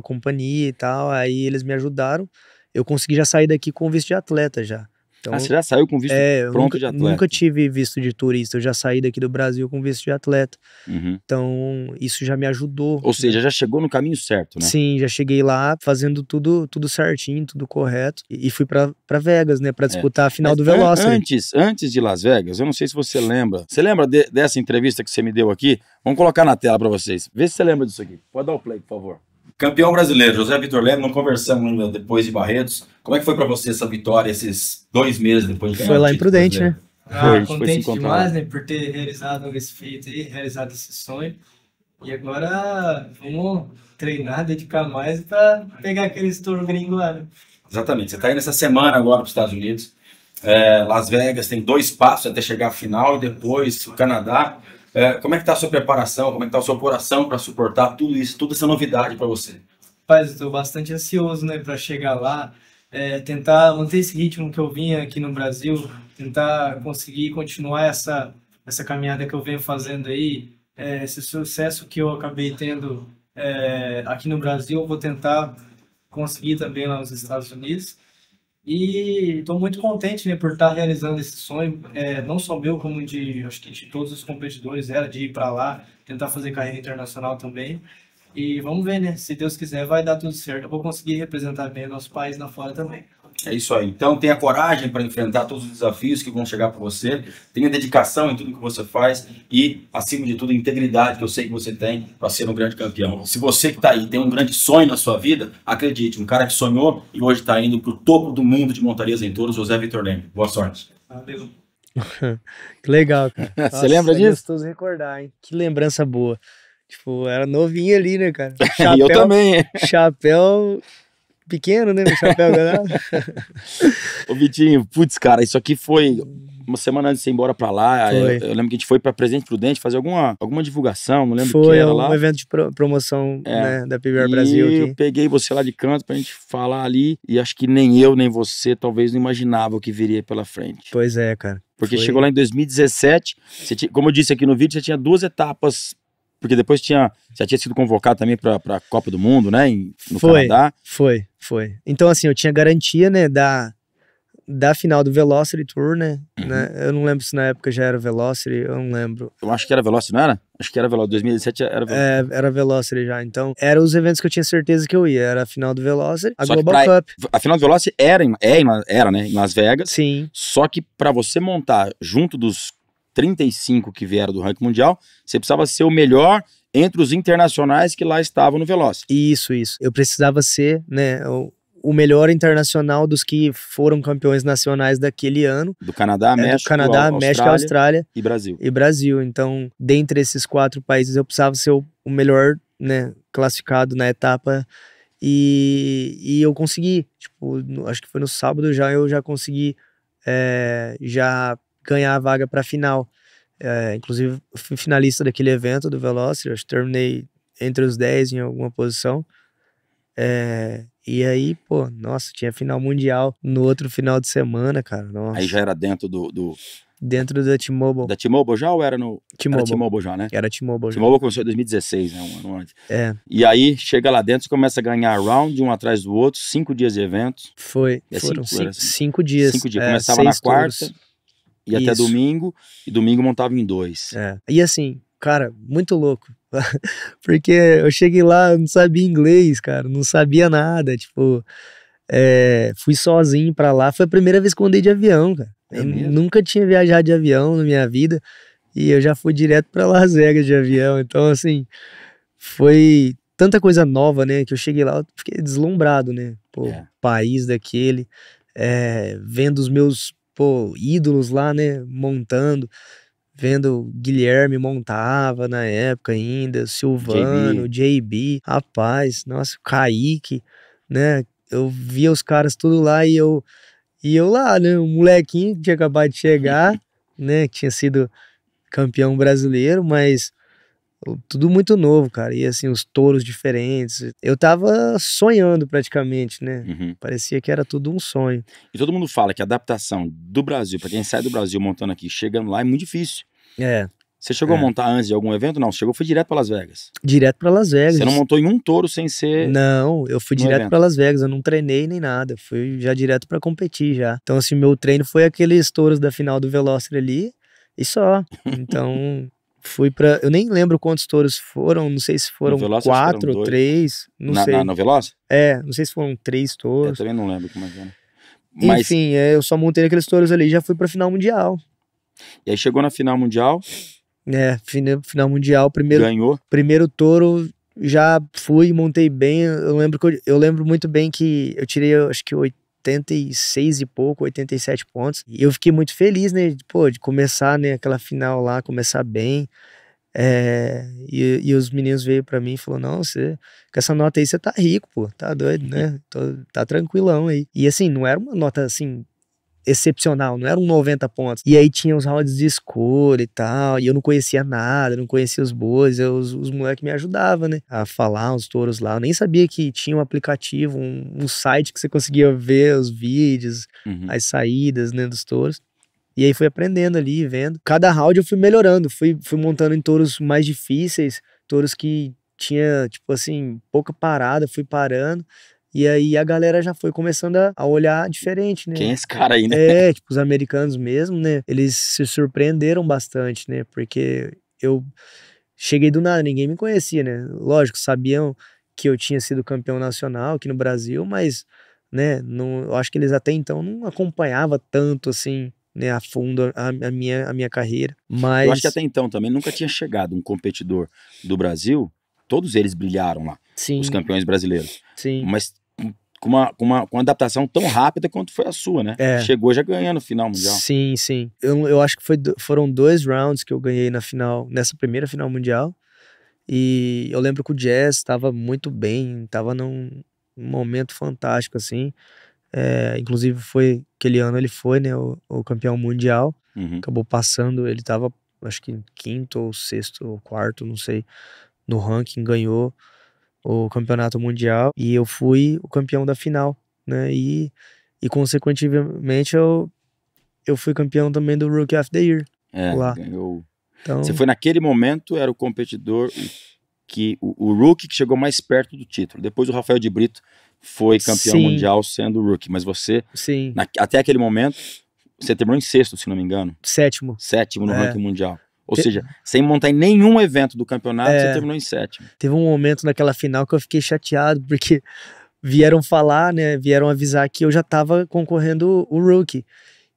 companhia e tal. Aí eles me ajudaram. Eu consegui já sair daqui com visto de atleta já. Então, você já saiu com visto pronto de atleta? Nunca tive visto de turista, eu já saí daqui do Brasil com visto de atleta. Então, isso já me ajudou. Ou seja, já chegou no caminho certo, né? Sim, já cheguei lá fazendo tudo certinho, tudo correto. E fui pra Vegas, né, pra disputar a final do Velocity. Antes de Las Vegas, eu não sei se você lembra. Você lembra dessa entrevista que você me deu aqui? Vamos colocar na tela pra vocês. Vê se você lembra disso aqui. Pode dar o play, por favor. Campeão brasileiro, José Vitor Leme, não conversamos ainda depois de Barretos. Como é que foi pra você essa vitória, esses 2 meses depois de ganhar? Foi lá em Prudente, né? Contente demais, né, por ter realizado esse feito aí, realizado esse sonho. E agora vamos treinar, dedicar mais pra pegar aqueles touros gringos lá, né? Exatamente, você tá aí nessa semana agora pros Estados Unidos. Las Vegas tem 2 passos até chegar à final e depois o Canadá. Como é que tá a sua preparação, como é que tá o seu coração para suportar tudo isso, toda essa novidade para você? Rapaz, eu tô bastante ansioso, né, para chegar lá, tentar manter esse ritmo que eu vinha aqui no Brasil, tentar conseguir continuar essa caminhada que eu venho fazendo aí, esse sucesso que eu acabei tendo aqui no Brasil, eu vou tentar conseguir também lá nos Estados Unidos. E estou muito contente, né, por estar realizando esse sonho, não só meu, como acho que de todos os competidores, era de ir para lá, tentar fazer carreira internacional também. E vamos ver, né? Se Deus quiser, vai dar tudo certo. Eu vou conseguir representar bem o nosso país lá fora também. É isso aí. Então tenha coragem para enfrentar todos os desafios que vão chegar para você. Tenha dedicação em tudo que você faz e, acima de tudo, integridade que eu sei que você tem para ser um grande campeão. Se você que está aí tem um grande sonho na sua vida, acredite, um cara que sonhou e hoje está indo para o topo do mundo de montarias em touros, José Vitor Leme. Boa sorte. Valeu. Que legal, cara. Nossa, você lembra disso? É gostoso recordar, hein? Que lembrança boa. Tipo, era novinho ali, né, cara? Chapéu, eu também. Chapéu pequeno, né? Meu chapéu ganhado. Ô, Vitinho, putz, cara, isso aqui foi uma semana antes de você ir embora pra lá. Eu lembro que a gente foi pra Presidente Prudente fazer alguma divulgação, não lembro o que era lá. Foi um evento de promoção, né, da PBR Brasil aqui. Eu peguei você lá de canto pra gente falar ali e acho que nem eu, nem você, talvez não imaginava o que viria pela frente. Pois é, cara. Porque chegou lá em 2017, como eu disse aqui no vídeo, você tinha 2 etapas. Porque depois já tinha sido convocado também para a Copa do Mundo, né? No Canadá. Foi. Então, assim, eu tinha garantia, né, da final do Velocity Tour, né? Eu não lembro se na época já era Velocity, eu não lembro. Eu acho que era Velocity, não era? Acho que era Velocity. 2017 era Velocity. Era Velocity já. Então, eram os eventos que eu tinha certeza que eu ia. Era a final do Velocity, a só Global Cup. A final do Velocity era, né, em Las Vegas. Sim. Só que para você montar junto dos 35 que vieram do ranking mundial, você precisava ser o melhor entre os internacionais que lá estavam no Velocity. Isso. Eu precisava ser, né, o melhor internacional dos que foram campeões nacionais daquele ano. Do Canadá, México, México, Austrália e Brasil. Então, dentre esses 4 países, eu precisava ser o melhor, né, classificado na etapa. E eu consegui. Tipo, acho que foi no sábado eu já consegui já ganhar a vaga para a final. Inclusive, fui finalista daquele evento do Velocity, eu terminei entre os 10 em alguma posição. E aí, pô, nossa, tinha final mundial no outro final de semana, cara. Nossa. Aí já era dentro dentro da T-Mobile. Da T-Mobile já ou era no... T-Mobile. Era T-Mobile já, né? Era T-Mobile já. T-Mobile começou em 2016, né? Um ano antes. E aí, chega lá dentro, você começa a ganhar round, um atrás do outro, 5 dias de eventos. Foram 5 dias. 5 dias. Começava na quarta, ia até domingo, e domingo montava em 2. E assim, cara, muito louco. Porque eu cheguei lá, não sabia inglês, cara, não sabia nada, tipo, fui sozinho pra lá, foi a primeira vez que eu andei de avião, cara. Eu nunca tinha viajado de avião na minha vida, e eu já fui direto pra Las Vegas de avião, então assim, foi tanta coisa nova, né, que eu cheguei lá, eu fiquei deslumbrado, né, país daquele, vendo os meus, ídolos lá, né, montando, vendo o Guilherme montava na época ainda, Silvano, JB, rapaz, nossa, o Kaique, né, eu via os caras tudo lá e eu lá, né, um molequinho que tinha acabado de chegar, né, que tinha sido campeão brasileiro, mas tudo muito novo, cara, e assim, os touros diferentes, eu tava sonhando praticamente, né, parecia que era tudo um sonho. E todo mundo fala que a adaptação do Brasil, pra quem sai do Brasil montando aqui, chegando lá é muito difícil. Você chegou a montar antes de algum evento? Não, você foi direto pra Las Vegas. Direto pra Las Vegas. Você não montou em um touro sem ser... Não, eu fui direto pra Las Vegas, eu não treinei nem nada, fui já direto pra competir já. Então assim, meu treino foi aqueles touros da final do Velocity ali, e só. Então... fui pra... Eu nem lembro quantos touros foram, não sei se foram 4 ou 3, não sei. No Velocity? Não sei se foram 3 touros. Eu também não lembro como é que era. Enfim, eu só montei aqueles touros ali e já fui pra final mundial. E aí chegou na final mundial. Final mundial, ganhou. Primeiro touro, já fui, montei bem. Eu lembro muito bem que eu tirei, acho que 86 e pouco, 87 pontos. E eu fiquei muito feliz, né, de começar, né, aquela final lá, começar bem. E os meninos veio pra mim e falaram, não, com essa nota aí você tá rico, pô, tá doido, né, tá tranquilão aí. E assim, não era uma nota assim excepcional, não eram 90 pontos. E aí tinha os rounds de escolha e tal, e eu não conhecia nada, não conhecia os bois, os moleques me ajudavam, né, a falar os touros lá. Eu nem sabia que tinha um aplicativo, um site que você conseguia ver os vídeos, as saídas, né, dos touros. E aí fui aprendendo ali, vendo. Cada round eu fui melhorando, fui montando em touros mais difíceis, touros que tinha, tipo assim, pouca parada, fui parando, e aí a galera já foi começando a olhar diferente, né? Quem é esse cara aí, né? Tipo, os americanos mesmo, né? Eles se surpreenderam bastante, né? Porque eu cheguei do nada, ninguém me conhecia, né? Lógico, sabiam que eu tinha sido campeão nacional aqui no Brasil, mas, né, não, eu acho que eles até então não acompanhavam tanto, assim, né, a fundo a minha carreira. Eu acho que Mas, até então também nunca tinha chegado um competidor do Brasil, todos eles brilharam lá, os sim, campeões brasileiros, sim. mas com uma adaptação tão rápida quanto foi a sua, né? Chegou já ganhando o final mundial. Sim, sim. Eu acho que foram 2 rounds que eu ganhei nessa primeira final mundial. E eu lembro que o Jazz estava muito bem, estava num momento fantástico, assim. Inclusive aquele ano ele foi, né, o campeão mundial. Uhum. Acabou passando, ele estava, acho que em quinto ou sexto ou quarto, não sei, no ranking, ganhou o campeonato mundial e eu fui o campeão da final, né? E consequentemente eu fui campeão também do Rookie of the Year lá. Ganhou. Então, Você foi naquele momento, era o competidor o rookie que chegou mais perto do título. Depois o Rafael de Brito foi campeão mundial sendo rookie, mas você, até aquele momento, você terminou em sexto, se não me engano. Sétimo no ranking mundial. Ou seja, sem montar em nenhum evento do campeonato, você terminou em sétimo. Teve um momento naquela final que eu fiquei chateado, porque vieram falar, né, vieram avisar que eu já tava concorrendo o rookie.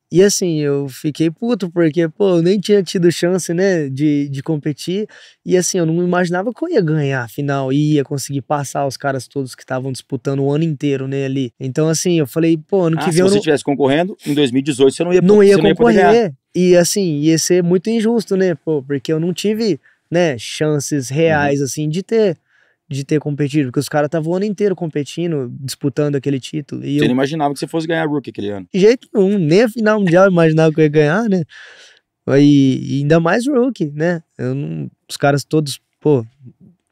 E assim, eu fiquei puto, porque, pô, eu nem tinha tido chance, né, de competir. E assim, eu não imaginava que eu ia ganhar a final e ia conseguir passar os caras todos que estavam disputando o ano inteiro, né, ali. Então, assim, eu falei, pô, ano que vem se você estivesse concorrendo, em 2018 você não ia concorrer. E assim, ia ser muito injusto, né, pô, porque eu não tive, né, chances reais, assim, de ter competido, porque os caras estavam o ano inteiro competindo, disputando aquele título. E você não imaginava que você fosse ganhar Rookie aquele ano? De jeito nenhum, nem a final mundial eu imaginava que eu ia ganhar, né? E ainda mais Rookie, né? Os caras todos, pô,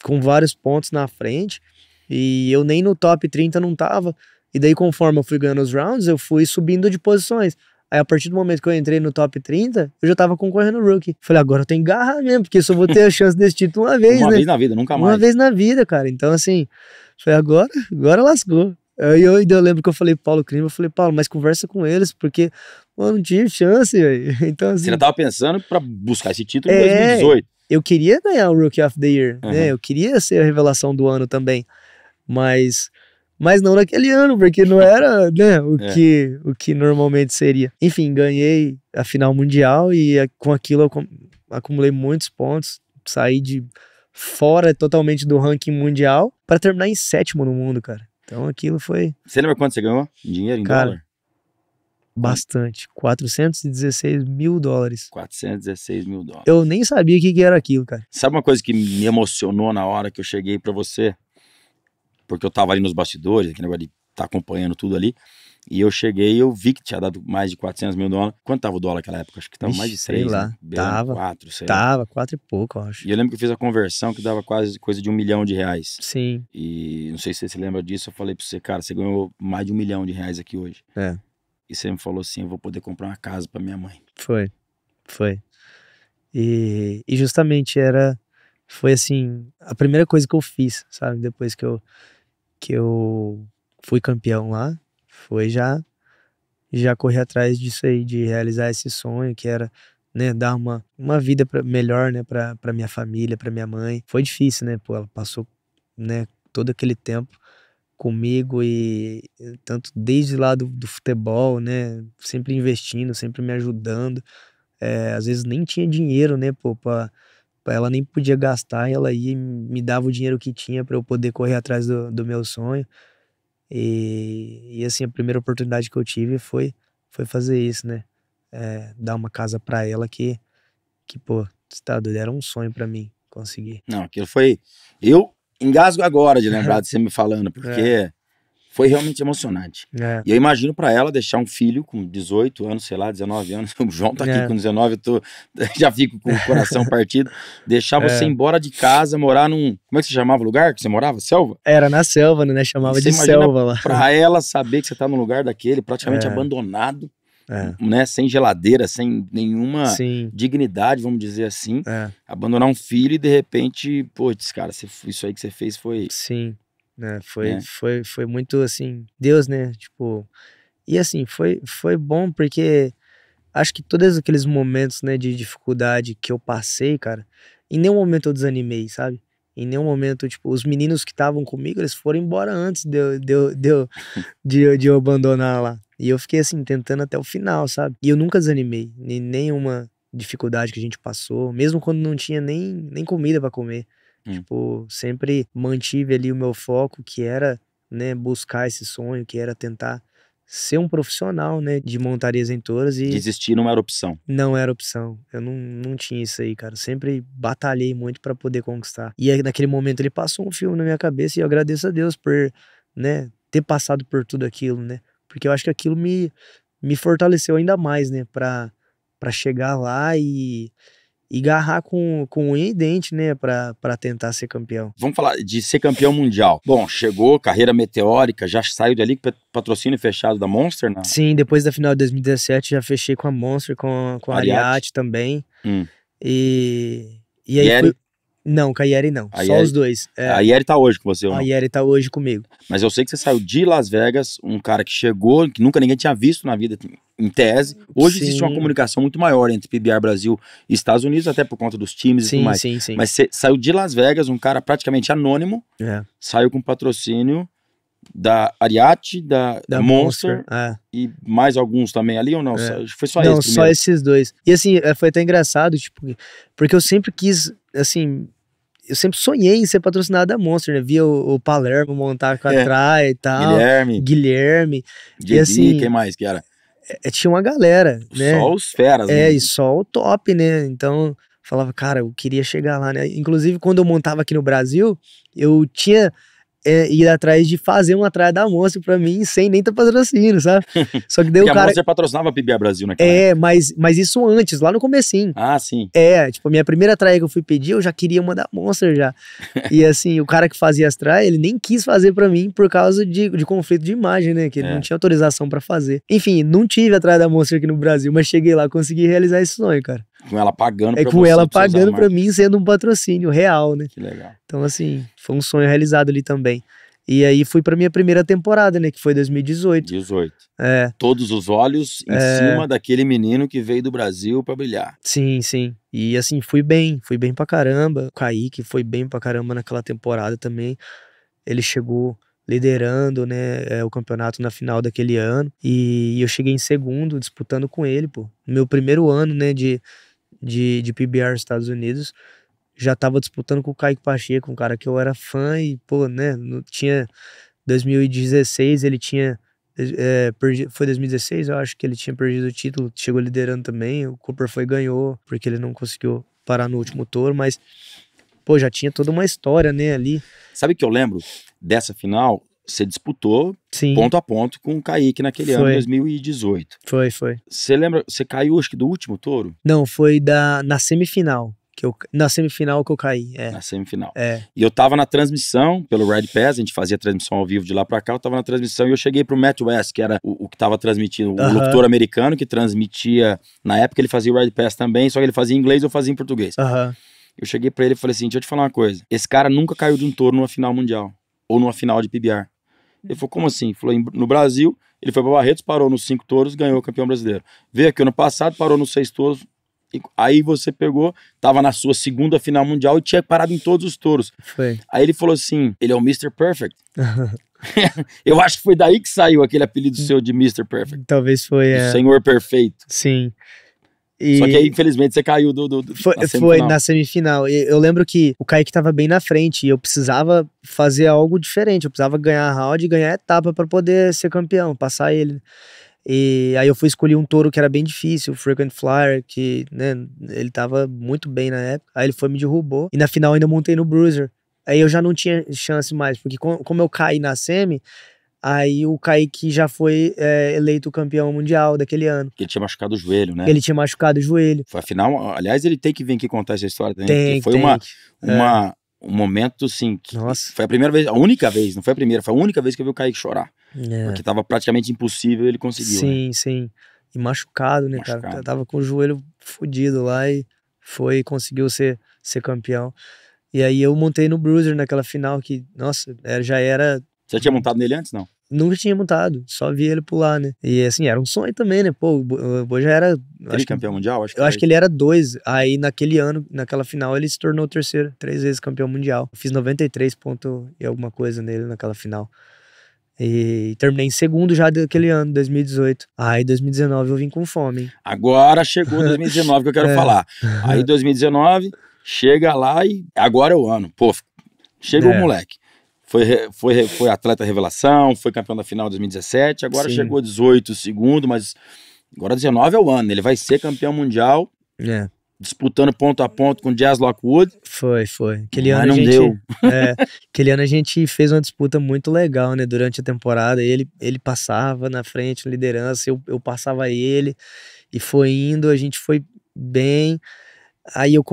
com vários pontos na frente, e eu nem no top 30 não tava. E daí, conforme eu fui ganhando os rounds, eu fui subindo de posições. Aí, a partir do momento que eu entrei no top 30, eu já tava concorrendo no Rookie. Falei, agora eu tenho que agarrar mesmo, porque só vou ter a chance desse título uma vez, né? Uma vez na vida, nunca mais. Uma vez na vida, cara. Então, assim, falei, agora lascou. Aí eu lembro que eu falei pro Paulo Crime, eu falei, Paulo, mas conversa com eles, porque, mano, não tive chance, velho. Então, assim... Você já tava pensando pra buscar esse título em 2018. Eu queria ganhar o Rookie of the Year, né? Eu queria ser a revelação do ano também. Mas não naquele ano, porque não era, né, o que normalmente seria. Enfim, ganhei a final mundial e com aquilo eu acumulei muitos pontos, saí de fora totalmente do ranking mundial para terminar em sétimo no mundo, cara. Então aquilo foi... Você lembra quanto você ganhou em dinheiro, em dólar? Bastante. $416 mil. $416 mil. Eu nem sabia o que era aquilo, cara. Sabe uma coisa que me emocionou na hora que eu cheguei pra você? Porque eu tava ali nos bastidores, aquele negócio de estar acompanhando tudo ali. E eu cheguei e eu vi que tinha dado mais de $400 mil. Quanto tava o dólar naquela época? Acho que tava mais de 3, sei lá. Né? Tava. 4, sei tava, lá. 4 e pouco, eu acho. E eu lembro que eu fiz a conversão que dava quase coisa de R$1 milhão. Sim. E não sei se você se lembra disso, eu falei pra você, cara, você ganhou mais de R$1 milhão aqui hoje. E você me falou assim, eu vou poder comprar uma casa pra minha mãe. Foi. E justamente foi assim, a primeira coisa que eu fiz, sabe? Depois que eu fui campeão lá, foi já correr atrás disso aí, de realizar esse sonho, que era, né, dar uma vida melhor, né, pra minha família, pra minha mãe. Foi difícil, né, pô, ela passou, né, todo aquele tempo comigo e tanto desde lá do futebol, né, sempre investindo, sempre me ajudando. Às vezes nem tinha dinheiro, né, pô, ela nem podia gastar, e ela ia e me dava o dinheiro que tinha para eu poder correr atrás do meu sonho. E assim, a primeira oportunidade que eu tive foi fazer isso, né? Dar uma casa para ela que pô, tá doido, era um sonho para mim conseguir. Não, aquilo foi... Eu engasgo agora de lembrar de você me falando, porque foi realmente emocionante. E eu imagino pra ela deixar um filho com 18 anos, sei lá, 19 anos. O João tá aqui com 19, já fico com o coração partido. Deixar você embora de casa, morar num... Como é que você chamava o lugar que você morava? Selva? Era na selva, né? Chamava de selva lá. Pra ela saber que você tá num lugar daquele, praticamente abandonado, né, sem geladeira, sem nenhuma Sim. dignidade, vamos dizer assim, É. abandonar um filho e de repente, putz, cara, isso aí que você fez foi... Sim. Né? né? Foi muito assim, Deus, né? Tipo, e assim, foi bom porque acho que todos aqueles momentos, né, de dificuldade que eu passei, cara, em nenhum momento eu desanimei, sabe? Em nenhum momento, tipo, os meninos que estavam comigo, eles foram embora antes de eu abandonar lá. E eu fiquei assim, tentando até o final, sabe? E eu nunca desanimei, em nenhuma dificuldade que a gente passou, mesmo quando não tinha nem comida pra comer. Tipo, sempre mantive ali o meu foco, que era, né, buscar esse sonho, que era tentar ser um profissional, né, de montarias em touros e Desistir não era opção. não era opção. Eu não tinha isso aí, cara. Sempre batalhei muito pra poder conquistar. E aí, naquele momento ele passou um filme na minha cabeça e eu agradeço a Deus por, né, ter passado por tudo aquilo, né? Porque eu acho que aquilo me fortaleceu ainda mais, né, pra chegar lá e garrar com unha e dente, né, pra tentar ser campeão. Vamos falar de ser campeão mundial. Bom, chegou, carreira meteórica, já saiu dali com patrocínio fechado da Monster, não? Sim, depois da final de 2017 já fechei com a Monster, com a Ariat também. E aí Yeri? Não, com a Yeri não, A só Yeri... os dois. A Yeri tá hoje com você ou não? A Yeri tá hoje comigo. Mas eu sei que você saiu de Las Vegas, um cara que chegou, que nunca ninguém tinha visto na vida, em tese. Hoje existe uma comunicação muito maior entre PBR Brasil e Estados Unidos, até por conta dos times e tudo mais. Sim. Mas você saiu de Las Vegas, um cara praticamente anônimo, saiu com patrocínio da Ariat, da Monster e mais alguns também ali ou não? Foi só não, esse primeiro? Só esses dois. E assim, foi até engraçado, tipo, porque eu sempre quis, assim... Eu sempre sonhei em ser patrocinado da Monster, né? Via o Palermo montar com a Traia e tal. Guilherme. JD, e assim, quem mais que era? Tinha uma galera, né? Só os feras, né? E só o top, né? Então, falava, cara, eu queria chegar lá, né? Inclusive, quando eu montava aqui no Brasil, eu tinha... ir atrás de fazer uma traia da Monster pra mim, sem nem ter patrocínio, sabe? Só que daí o cara... a Monster patrocinava a PBR Brasil naquela época. mas isso antes, lá no comecinho. Ah, sim. Tipo, a minha primeira traia que eu fui pedir, eu já queria uma da Monster já. E assim, o cara que fazia as traias, ele nem quis fazer pra mim por causa de conflito de imagem, né? Que ele não tinha autorização pra fazer. Enfim, não tive a traia da Monster aqui no Brasil, mas cheguei lá, consegui realizar esse sonho, cara. Com ela pagando pra você. Com ela pagando pra mim, sendo um patrocínio real, né? Que legal. Então, assim, foi um sonho realizado ali também. E aí fui pra minha primeira temporada, né? Que foi 2018. Todos os olhos em cima daquele menino que veio do Brasil pra brilhar. Sim. E assim, fui bem pra caramba. O Kaique foi bem pra caramba naquela temporada também. Ele chegou liderando, né, o campeonato na final daquele ano. E eu cheguei em segundo, disputando com ele, pô. No meu primeiro ano, né, de PBR nos Estados Unidos. Já tava disputando com o Kaique Pacheco, um cara que eu era fã e, pô, né, tinha 2016, ele tinha perdido, foi 2016, eu acho que ele tinha perdido o título, chegou liderando também, o Cooper foi e ganhou, porque ele não conseguiu parar no último touro, mas, pô, já tinha toda uma história, né, ali. Sabe que eu lembro dessa final? Você disputou ponto a ponto com o Kaique naquele ano, 2018. Foi. Você lembra, você caiu, acho que do último touro? Não, foi na semifinal. Na semifinal que eu caí, Na semifinal. E eu tava na transmissão pelo Red Pass, a gente fazia transmissão ao vivo de lá pra cá, eu tava na transmissão e eu cheguei pro Matt West, que era o que tava transmitindo, o locutor americano que transmitia, na época ele fazia o Red Pass também, só que ele fazia em inglês, eu fazia em português. Eu cheguei pra ele e falei assim, deixa eu te falar uma coisa, esse cara nunca caiu de um touro numa final mundial, ou numa final de PBR. Ele falou, como assim? Ele falou, no Brasil, ele foi pra Barretos, parou nos 5 touros, ganhou o campeão brasileiro. Veio aqui ano passado, parou nos 6 touros, aí você pegou, tava na sua segunda final mundial e tinha parado em todos os touros. Foi. Aí ele falou assim, ele é o Mr. Perfect. Eu acho que foi daí que saiu aquele apelido seu de Mr. Perfect. Talvez foi, o Senhor Perfeito. Sim. Só que aí, infelizmente, você caiu foi na semifinal. Eu lembro que o Kaique tava bem na frente e eu precisava fazer algo diferente. Eu precisava ganhar round e ganhar etapa pra poder ser campeão, passar ele. E aí eu fui escolher um touro que era bem difícil, o Frequent Flyer, que, né, ele tava muito bem na época. Aí ele foi me derrubou. E na final ainda montei no Bruiser. Aí eu já não tinha chance mais, porque como eu caí na semi, aí o Kaique já foi eleito campeão mundial daquele ano. Ele tinha machucado o joelho, né? Ele tinha machucado o joelho. Foi a final, aliás, ele tem que vir aqui contar essa história também, porque foi um momento, assim, que foi a primeira vez, a única vez, não foi a primeira, foi a única vez que eu vi o Kaique chorar. Porque tava praticamente impossível, ele conseguiu. Sim. E machucado, né, cara? Machucado. Tava com o joelho fudido lá e conseguiu ser campeão. E aí eu montei no Bruiser naquela final que, nossa, já era... Você tinha montado nele antes, não? Nunca tinha montado, só vi ele pular, né? E assim, era um sonho também, né? Pô, o Boi já era... Campeão mundial? Eu acho que ele era 2. Aí naquele ano, naquela final, ele se tornou o terceiro, 3 vezes campeão mundial. Eu fiz 93 pontos e alguma coisa nele naquela final. E terminei em segundo já daquele ano, 2018. Aí 2019 eu vim com fome, hein? Agora chegou 2019 que eu quero falar. Aí 2019, chega lá e agora é o ano. Pô, chega o moleque. Foi atleta revelação, foi campeão da final em 2017, agora Sim. chegou 18, segundo, mas agora 19 é o ano. Ele vai ser campeão mundial, disputando ponto a ponto com o Jazz Lockwood. Foi. Aquele Mas ano não deu. Aquele ano a gente fez uma disputa muito legal, né? Durante a temporada, ele passava na frente, liderança, eu passava ele, e foi indo, a gente foi bem. Aí eu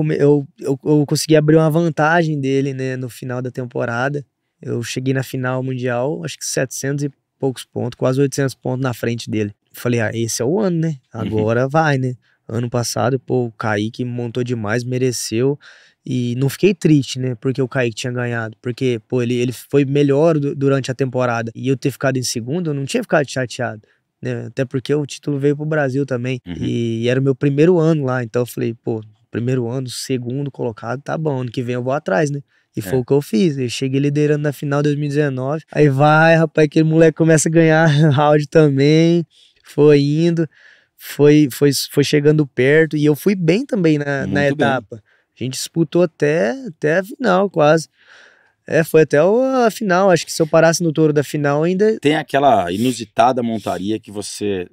consegui abrir uma vantagem dele, né? No final da temporada. Eu cheguei na final mundial, acho que 700 e poucos pontos, quase 800 pontos na frente dele. Falei, esse é o ano, né? Agora vai, né? Ano passado, pô, o Kaique montou demais, mereceu. E não fiquei triste, né? Porque o Kaique tinha ganhado. Porque, pô, ele foi melhor durante a temporada. E eu ter ficado em segundo, eu não tinha ficado chateado, né? Até porque o título veio pro Brasil também. E era o meu primeiro ano lá. Então eu falei, pô, primeiro ano, segundo colocado, tá bom. Ano que vem eu vou atrás, né? E foi o que eu fiz. Eu cheguei liderando na final de 2019. Aí vai, rapaz, aquele moleque começa a ganhar round também. Foi indo. Foi chegando perto. E eu fui bem também na etapa. Bem. A gente disputou até a final, quase. Foi até a final. Acho que se eu parasse no touro da final ainda... Tem aquela inusitada montaria que você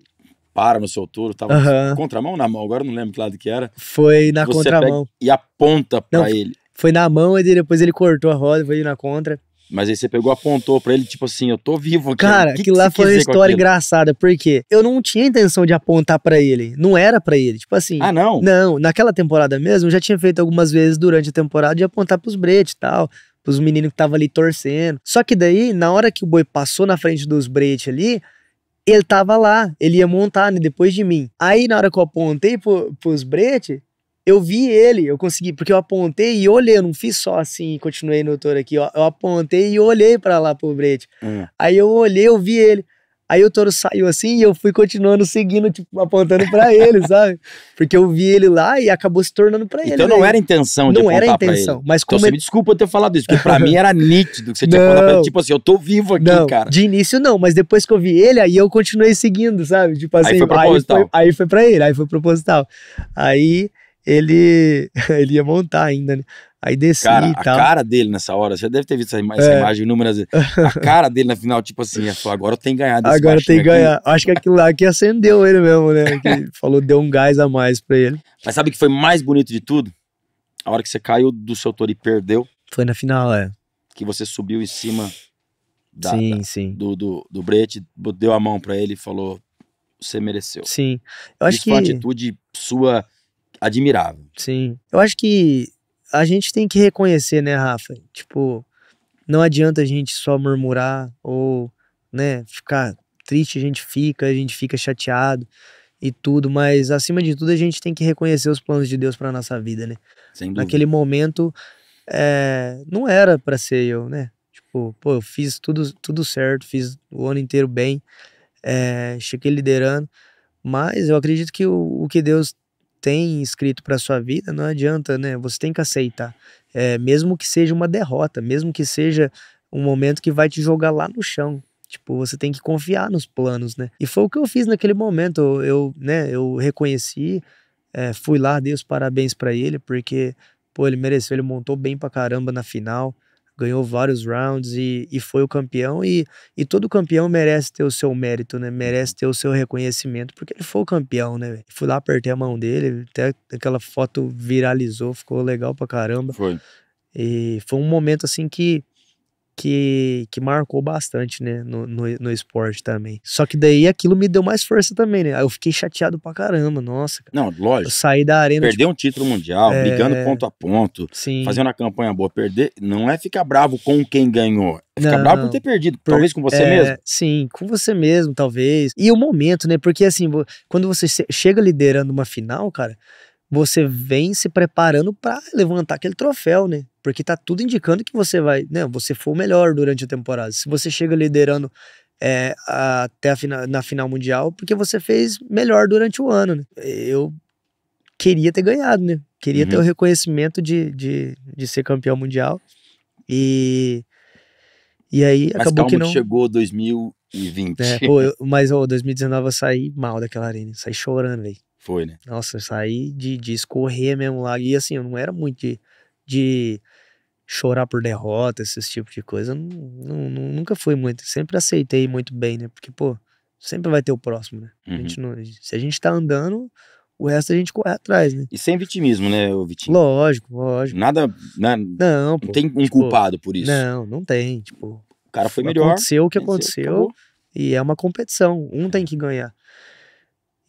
para no seu touro, tava contramão ou na mão? Agora eu não lembro que lado que era. Foi na contramão. E aponta pra ele. Foi na mão e depois ele cortou a roda, foi na contra. Mas aí você pegou, apontou pra ele, tipo assim, eu tô vivo aqui. Cara, aquilo lá foi uma história engraçada, porque eu não tinha intenção de apontar pra ele, não era pra ele, tipo assim... Ah, não? Não, naquela temporada mesmo, eu já tinha feito algumas vezes durante a temporada de apontar pros bretes e tal, pros meninos que estavam ali torcendo. Só que daí, na hora que o boi passou na frente dos bretes ali, ele tava lá, ele ia montar, né, depois de mim. Aí, na hora que eu apontei pros bretes, eu vi ele, eu consegui, porque eu apontei e olhei, eu não fiz só assim e continuei no touro aqui, eu apontei e olhei pra lá pro brete. Aí eu olhei, eu vi ele. Aí o touro saiu assim e eu fui continuando seguindo, tipo, apontando pra ele, sabe? Porque eu vi ele lá e acabou se tornando pra ele. Então não era intenção de apontar pra ele. Mas como então você me desculpa eu ter falado isso, porque pra mim era nítido que você tinha apontado pra ele, tipo assim, eu tô vivo aqui, cara. De início não, mas depois que eu vi ele, aí eu continuei seguindo, sabe? Tipo assim, aí foi proposital. Aí foi pra ele, aí foi proposital. Aí... Ele ia montar ainda, né? Aí desci e tal. A cara dele nessa hora, você deve ter visto essa imagem inúmeras vezes. A cara dele na final, tipo assim, agora eu tenho que ganhar desse agora tem que ganhar. Acho que aquilo lá que acendeu ele mesmo, né? Que falou, deu um gás a mais pra ele. Mas sabe o que foi mais bonito de tudo? A hora que você caiu do seu touro e perdeu. Foi na final, Que você subiu em cima sim. do brete, deu a mão pra ele e falou, você mereceu. Sim. Eu acho Isso foi uma atitude sua... admirável. Sim. Eu acho que a gente tem que reconhecer, né, Rafa? Tipo, não adianta a gente só murmurar ou, né, ficar triste, a gente fica chateado e tudo, mas acima de tudo a gente tem que reconhecer os planos de Deus pra nossa vida, né? Sem dúvida. Naquele momento, não era pra ser eu, né? Tipo, pô, eu fiz tudo certo, fiz o ano inteiro bem, cheguei liderando, mas eu acredito que o que Deus tem escrito para sua vida, não adianta, né? Você tem que aceitar, mesmo que seja uma derrota, mesmo que seja um momento que vai te jogar lá no chão. Tipo, você tem que confiar nos planos, né? E foi o que eu fiz naquele momento. Eu reconheci, fui lá, dei os parabéns para ele, porque, pô, ele mereceu, ele montou bem pra caramba na final, ganhou vários rounds e foi o campeão, e todo campeão merece ter o seu mérito, né? Merece ter o seu reconhecimento, porque ele foi o campeão, né? Fui lá, apertei a mão dele, até aquela foto viralizou, ficou legal pra caramba. Foi. E foi um momento assim que que marcou bastante, né, no esporte também. Só que daí aquilo me deu mais força também, né? Aí eu fiquei chateado pra caramba, nossa, cara. Não, Eu lógico. saí da arena, Perder um título mundial, brigando ponto a ponto, sim. fazendo uma campanha boa, perder, não é ficar bravo com quem ganhou, é ficar bravo por ter perdido, talvez com você mesmo. Sim, com você mesmo, talvez. E o momento, né? Porque assim, quando você chega liderando uma final, cara, você vem se preparando pra levantar aquele troféu, né? Porque tá tudo indicando que você vai, né? Você foi o melhor durante a temporada. Se você chega liderando até na final mundial, porque você fez melhor durante o ano, né? Eu queria ter ganhado, né? Queria ter o reconhecimento de ser campeão mundial. E aí mas acabou calma que não. Chegou 2020. Mas 2019 eu saí mal daquela arena, saí chorando, velho. Foi, né? Nossa, eu saí de escorrer mesmo lá. E assim, eu não era muito de chorar por derrota, esse tipo de coisa. Nunca fui muito. Sempre aceitei muito bem, né? Porque, pô, sempre vai ter o próximo, né? Se a gente tá andando, o resto a gente corre atrás, né? E sem vitimismo, né, Vitinho? Lógico. Nada, né? Não, pô. Não tem um culpado por isso. Não tem. Tipo, o cara foi melhor. Aconteceu o que aconteceu. Acabou. E é uma competição. Tem que ganhar.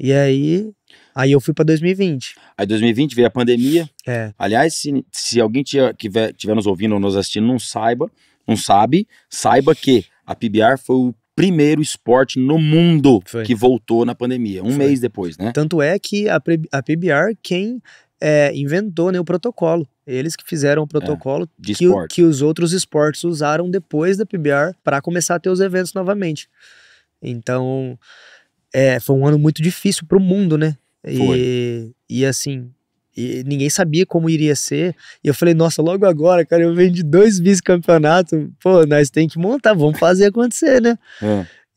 E aí eu fui pra 2020. Aí 2020 veio a pandemia. Aliás, se alguém tiver nos ouvindo ou nos assistindo, não sabe, saiba que a PBR foi o primeiro esporte no mundo que voltou na pandemia, mês depois, né? Tanto é que a PBR, quem inventou, né, o protocolo. Eles que fizeram o protocolo que os outros esportes usaram depois da PBR para começar a ter os eventos novamente. Então, foi um ano muito difícil pro mundo, né? E assim, ninguém sabia como iria ser. E eu falei, nossa, logo agora, cara, eu venho de 2 vice-campeonatos. Pô, nós tem que montar, vamos fazer acontecer, né?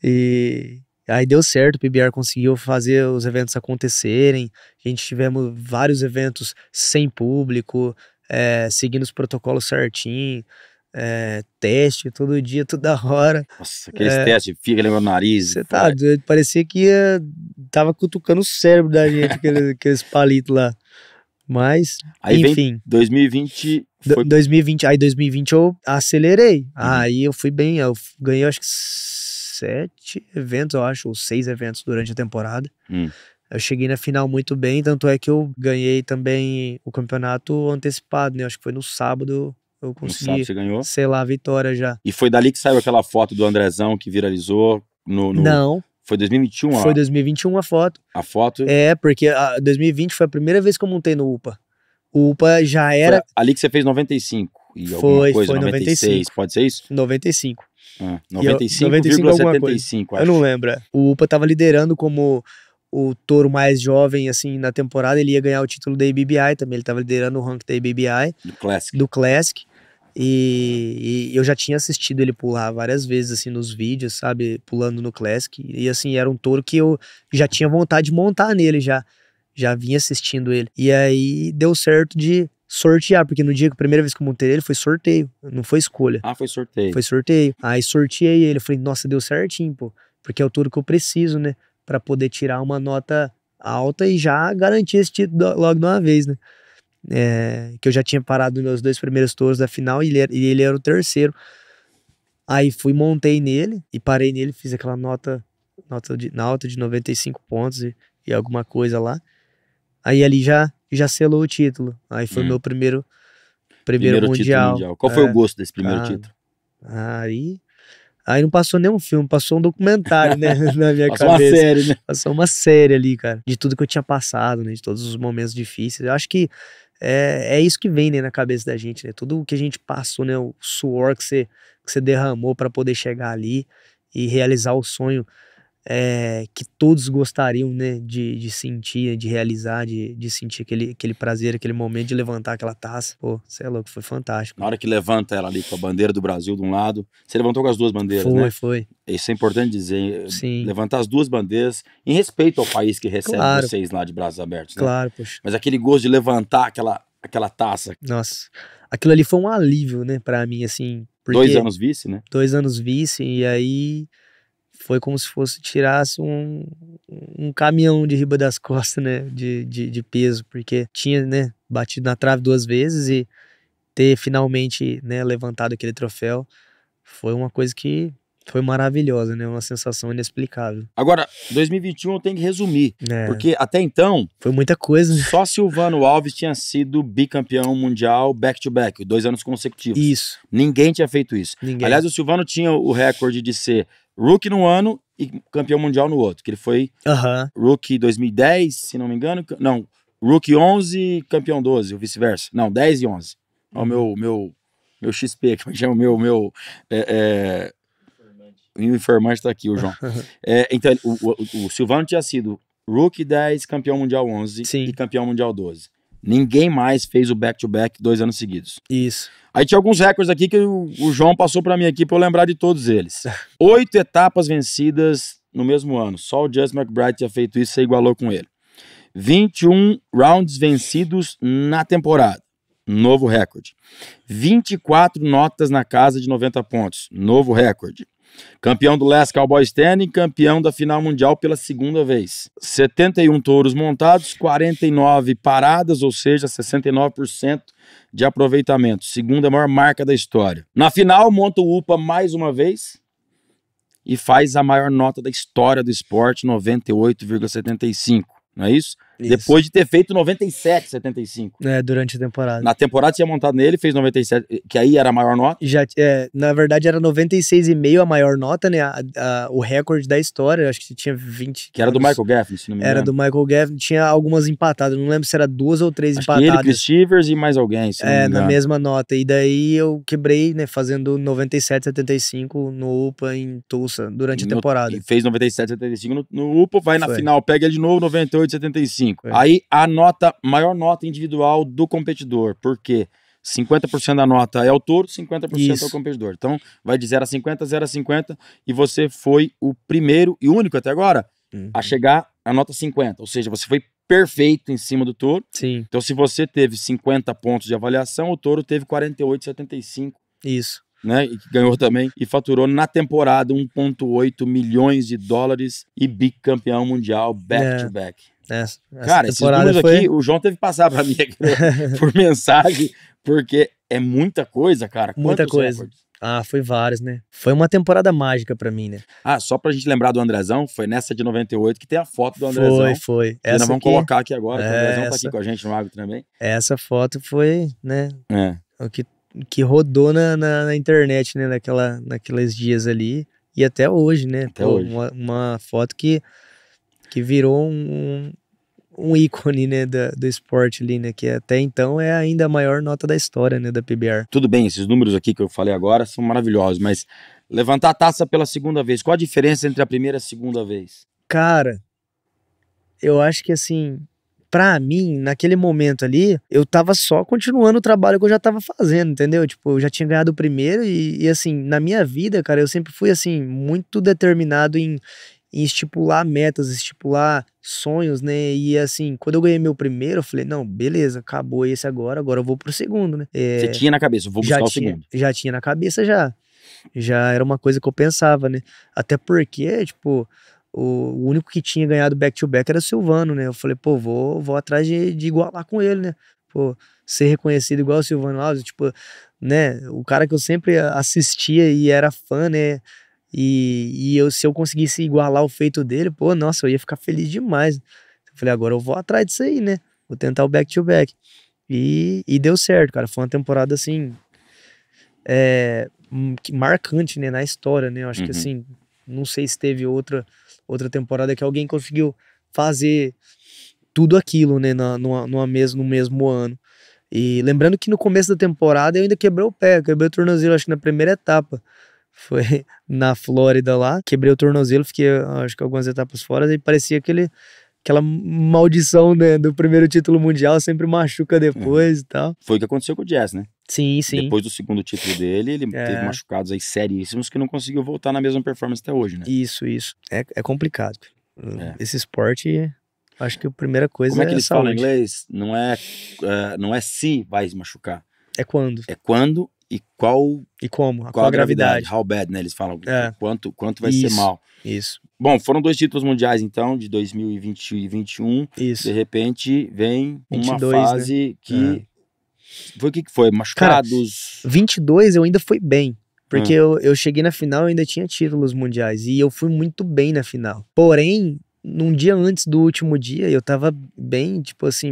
E aí deu certo, o PBR conseguiu fazer os eventos acontecerem. A gente tivemos vários eventos sem público, seguindo os protocolos certinho. Teste todo dia, toda hora. Nossa, aqueles testes, fica ali no nariz. Você tá doido, parecia que tava cutucando o cérebro da gente, aqueles palitos lá. Mas, aí enfim. Vem 2020. 2020 eu acelerei. Aí eu fui bem, eu ganhei acho que 7 eventos, eu acho, ou 6 eventos durante a temporada. Eu cheguei na final muito bem, tanto é que eu ganhei também o campeonato antecipado, né? Acho que foi no sábado. Eu consegui selar a vitória já. E foi dali que saiu aquela foto do Andrezão que viralizou Não. Foi 2021? Foi 2021 a foto. A foto? Porque 2020 foi a primeira vez que eu montei no UPA. O UPA já era... Foi ali que você fez 95 e alguma coisa, foi 96, pode ser isso? 95. 95,75, acho. Eu não lembro. O UPA tava liderando como o touro mais jovem, assim, na temporada. Ele ia ganhar o título da IBBI também. Ele tava liderando o ranking da IBBI. Do Classic. E eu já tinha assistido ele pular várias vezes, assim, nos vídeos, sabe? Pulando no Classic. E, assim, era um touro que eu já tinha vontade de montar nele, já vinha assistindo ele. E aí, deu certo de sortear, porque no dia que a primeira vez que eu montei ele, foi sorteio, não foi escolha. Foi sorteio. Foi sorteio. Aí, sorteei ele, falei, nossa, deu certinho, pô. Porque é o touro que eu preciso, né? Pra poder tirar uma nota alta e já garantir esse título logo de uma vez, né? Que eu já tinha parado nos meus 2 primeiros touros da final e ele era o terceiro. Aí montei nele e parei nele, fiz aquela nota de 95 pontos e alguma coisa lá. Aí ali já selou o título. Aí foi meu primeiro mundial. Qual foi o gosto desse primeiro título? Aí não passou nenhum filme, passou um documentário, né, na minha cabeça. Passou uma série, né? Passou uma série ali, cara, de tudo que eu tinha passado, né, de todos os momentos difíceis. Eu acho que é isso que vem, né, na cabeça da gente, né, tudo o que a gente passou, né, o suor que você derramou pra poder chegar ali e realizar o sonho que todos gostariam, né, de sentir, de realizar, de sentir aquele prazer, aquele momento de levantar aquela taça. Pô, você é louco, foi fantástico. Na hora que levanta ela ali com a bandeira do Brasil de um lado, você levantou com as 2 bandeiras, né? Foi. Isso é importante dizer. Sim. Levantar as 2 bandeiras em respeito ao país que recebe vocês lá de braços abertos, né? Claro, poxa. Mas aquele gosto de levantar aquela taça. Nossa, aquilo ali foi um alívio, né, pra mim, assim. 2 anos vice, né? 2 anos vice, e aí foi como se fosse tirasse um caminhão de riba das costas, né, de peso, porque tinha, né, batido na trave 2 vezes e ter finalmente, né, levantado aquele troféu foi uma coisa que foi maravilhosa, né? Uma sensação inexplicável. Agora, 2021 eu tenho que resumir, porque até então... Foi muita coisa, né? Só Silvano Alves tinha sido bicampeão mundial back-to-back, 2 anos consecutivos. Isso. Ninguém tinha feito isso. Ninguém. Aliás, o Silvano tinha o recorde de ser rookie num ano e campeão mundial no outro, que ele foi rookie 2010, se não me engano. Não, rookie 11, campeão 12, ou vice-versa. Não, 10 e 11. Ó, o meu XP, que chama o informante tá aqui, o João. Então, o Silvano tinha sido rookie 10, campeão mundial 11 e campeão mundial 12. Ninguém mais fez o back-to-back 2 anos seguidos. Isso. Aí tinha alguns recordes aqui que o João passou pra mim aqui pra eu lembrar de todos eles. 8 etapas vencidas no mesmo ano. Só o Justin McBride tinha feito isso, você igualou com ele. 21 rounds vencidos na temporada. Novo recorde. 24 notas na casa de 90 pontos. Novo recorde. Campeão do Last Cowboy Standing, campeão da final mundial pela 2ª vez. 71 touros montados, 49 paradas, ou seja, 69% de aproveitamento. Segunda maior marca da história. Na final, monta o UPA mais uma vez e faz a maior nota da história do esporte, 98,75. Não é isso? Depois de ter feito 97,75. Durante a temporada. Na temporada tinha montado nele, fez 97, que aí era a maior nota. Na verdade era 96,5 a maior nota, né? O recorde da história, acho que tinha 20. Que era do Michael Gaffney, se não me engano. Era do Michael Gaffney, tinha algumas empatadas, não lembro se era 2 ou 3 acho empatadas. Que ele, Chris Chivers e mais alguém, se não me engano. Na mesma nota. E daí eu quebrei, né, fazendo 97,75 no UPA em Tulsa, durante a temporada. E fez 97,75 no UPA, vai na final, pega ele de novo, 98,75. Aí a maior nota individual do competidor, porque 50% da nota é o touro, 50% é o competidor. Então vai de 0 a 50, 0 a 50, e você foi o primeiro e único até agora a chegar a nota 50, ou seja, você foi perfeito em cima do touro. Sim. Então se você teve 50 pontos de avaliação, o touro teve 48,75. Isso. Né, e que ganhou também e faturou na temporada 1,8 milhões de dólares e bicampeão mundial back-to-back. Essa cara, esses números aqui, o João teve que passar pra mim aqui, por mensagem, porque é muita coisa, cara. Muita coisa. Recordes? Foi vários, né? Foi uma temporada mágica pra mim, né? Só pra gente lembrar do Andrezão, foi nessa de 98 que tem a foto do Andrezão. Foi. Que nós vamos colocar aqui agora, que o Andrezão tá aqui com a gente no Agro também. Essa foto foi, né? O que rodou na internet, né? Naqueles dias ali. E até hoje, né? Até hoje. Uma foto que virou um ícone, né, do esporte ali, né, que até então é ainda a maior nota da história, né, da PBR. Tudo bem, esses números aqui que eu falei agora são maravilhosos, mas levantar a taça pela 2ª vez, qual a diferença entre a primeira e a 2ª vez? Cara, eu acho que assim, pra mim, naquele momento ali, eu tava só continuando o trabalho que eu já tava fazendo, entendeu? Tipo, eu já tinha ganhado o primeiro e assim, na minha vida, cara, eu sempre fui assim, muito determinado em estipular metas, estipular sonhos, né? E assim, quando eu ganhei meu primeiro, eu falei, não, beleza, acabou esse agora eu vou pro segundo, né? Você tinha na cabeça, vou buscar o segundo. Já tinha na cabeça, já era uma coisa que eu pensava, né? Até porque, tipo, o único que tinha ganhado back-to-back era o Silvano, né? Eu falei, pô, vou atrás de igualar com ele, né? Pô, ser reconhecido igual o Silvano Alves, tipo, né? O cara que eu sempre assistia e era fã, né? E se eu conseguisse igualar o feito dele, pô, nossa, eu ia ficar feliz demais. Eu falei, agora eu vou atrás disso aí, né? Vou tentar o back-to-back. E deu certo, cara. Foi uma temporada, assim, marcante, né? Na história, né? Eu acho que, assim, não sei se teve outra temporada que alguém conseguiu fazer tudo aquilo, né? No mesmo ano. E lembrando que no começo da temporada eu ainda quebrei o tornozelo, acho que na primeira etapa. Foi na Flórida lá, quebrei o tornozelo, fiquei acho que algumas etapas fora, e parecia aquela maldição, né, do primeiro título mundial, sempre machuca depois e tal. Foi o que aconteceu com o Jazz, né? Sim. Depois do segundo título dele, ele teve machucados aí seríssimos que não conseguiu voltar na mesma performance até hoje, né? Isso. É complicado. Esse esporte, acho que a primeira coisa Como é que eles saúde. falam em inglês? Não é se vai se machucar. É quando. É quando e qual... E como? Qual a gravidade? How bad, né? Eles falam quanto vai ser mal. Isso. Bom, foram 2 títulos mundiais, então, de 2020 e 2021. Isso. De repente, vem 22, uma fase, né, que... Foi o que foi? Machucados? Cara, 22 eu ainda fui bem. Porque eu cheguei na final e ainda tinha títulos mundiais. E eu fui muito bem na final. Porém, num dia antes do último dia, eu tava bem, tipo assim,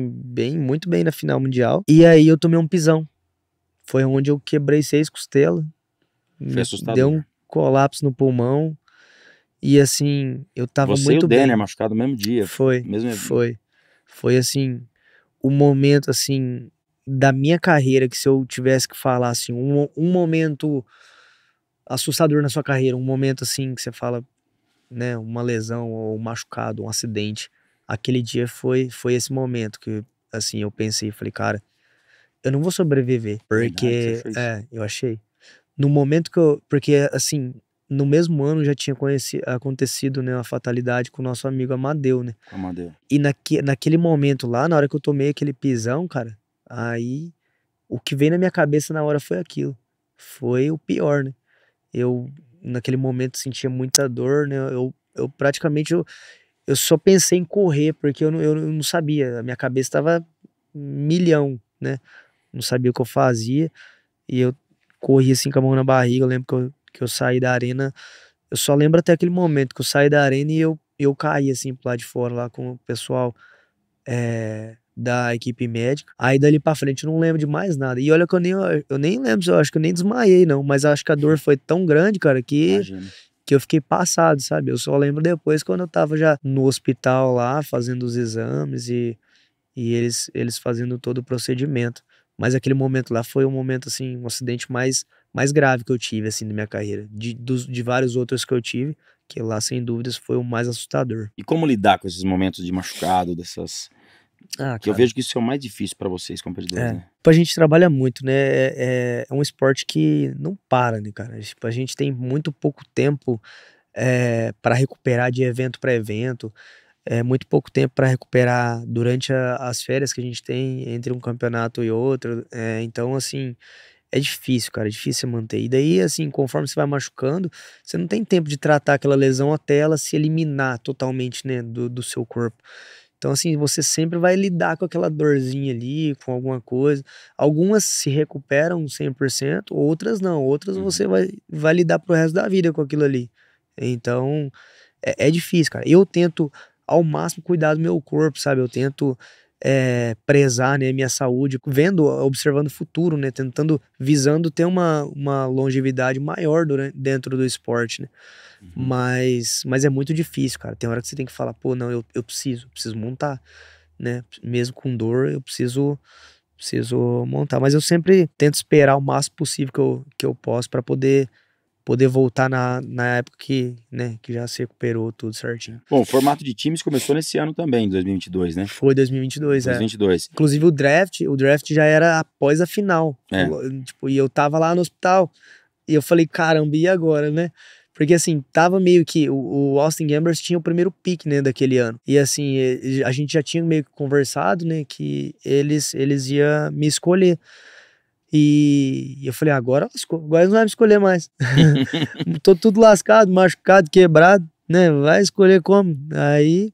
muito bem na final mundial. E aí eu tomei um pisão. Foi onde eu quebrei 6 costelas. Foi assustador. Deu um colapso no pulmão. E assim, eu tava Você muito e o Denner bem. machucado no mesmo dia. Foi, mesmo foi assim, o momento assim da minha carreira que se eu tivesse que falar assim, um momento assustador na sua carreira, um momento assim que você fala, né, uma lesão ou um machucado, um acidente, aquele dia foi esse momento que assim eu pensei, falei, cara, eu não vou sobreviver, Verdade, você porque achou isso? eu achei. No momento que eu, porque assim, no mesmo ano já tinha acontecido, né, uma fatalidade com o nosso amigo Amadeu, né? Com a Amadeu. E naquele momento lá, na hora que eu tomei aquele pisão, cara, aí o que veio na minha cabeça na hora foi aquilo. Foi o pior, né? Eu, naquele momento, sentia muita dor, né? Eu praticamente, eu só pensei em correr, porque eu não sabia. A minha cabeça estava milhão, né? Não sabia o que eu fazia. E eu corri assim com a mão na barriga. Eu lembro que eu saí da arena. Eu só lembro até aquele momento que eu saí da arena e eu caí assim pro lado de fora lá com o pessoal da equipe médica. Aí dali pra frente eu não lembro de mais nada. E olha que eu nem lembro, eu acho que eu nem desmaiei não, mas acho que a dor foi tão grande, cara, Imagina. que eu fiquei passado, sabe? Eu só lembro depois quando eu tava já no hospital lá, fazendo os exames e eles fazendo todo o procedimento. Mas aquele momento lá foi um momento, assim, um acidente mais grave que eu tive, assim, na minha carreira. De vários outros que eu tive, que lá, sem dúvidas, foi o mais assustador. E como lidar com esses momentos de machucado, dessas... Ah, Que eu cara, vejo que isso é o mais difícil pra vocês, competidores, né? tipo, a gente trabalha muito, né? É um esporte que não para, né, cara? Tipo, a gente tem muito pouco tempo para recuperar de evento para evento, muito pouco tempo para recuperar durante as férias que a gente tem entre um campeonato e outro. Então, assim, é difícil, cara, é difícil manter. E daí, assim, conforme você vai machucando, você não tem tempo de tratar aquela lesão até ela se eliminar totalmente, né, do seu corpo. Então, assim, você sempre vai lidar com aquela dorzinha ali, com alguma coisa. Algumas se recuperam 100%, outras não. Outras você vai lidar pro resto da vida com aquilo ali. Então, é difícil, cara. Eu tento ao máximo cuidar do meu corpo, sabe? Eu tento prezar, né, minha saúde, observando o futuro, né? Visando ter uma longevidade maior dentro do esporte, né? Mas é muito difícil, cara. Tem hora que você tem que falar, pô, não, eu preciso montar, né? Mesmo com dor, eu preciso montar. Mas eu sempre tento esperar o máximo possível que eu posso para poder voltar na época que já se recuperou tudo certinho. Bom, o formato de times começou nesse ano também, 2022, né? Foi 2022, 2022. Inclusive o draft já era após a final. Tipo, e eu tava lá no hospital e eu falei, caramba, e agora, né? Porque assim, tava meio que o Austin Gambers tinha o primeiro pick, né, daquele ano. E assim, a gente já tinha meio que conversado, né, que eles iam me escolher. E eu falei, agora eles não vão me escolher mais. Tô tudo lascado, machucado, quebrado, né? Vai escolher como? Aí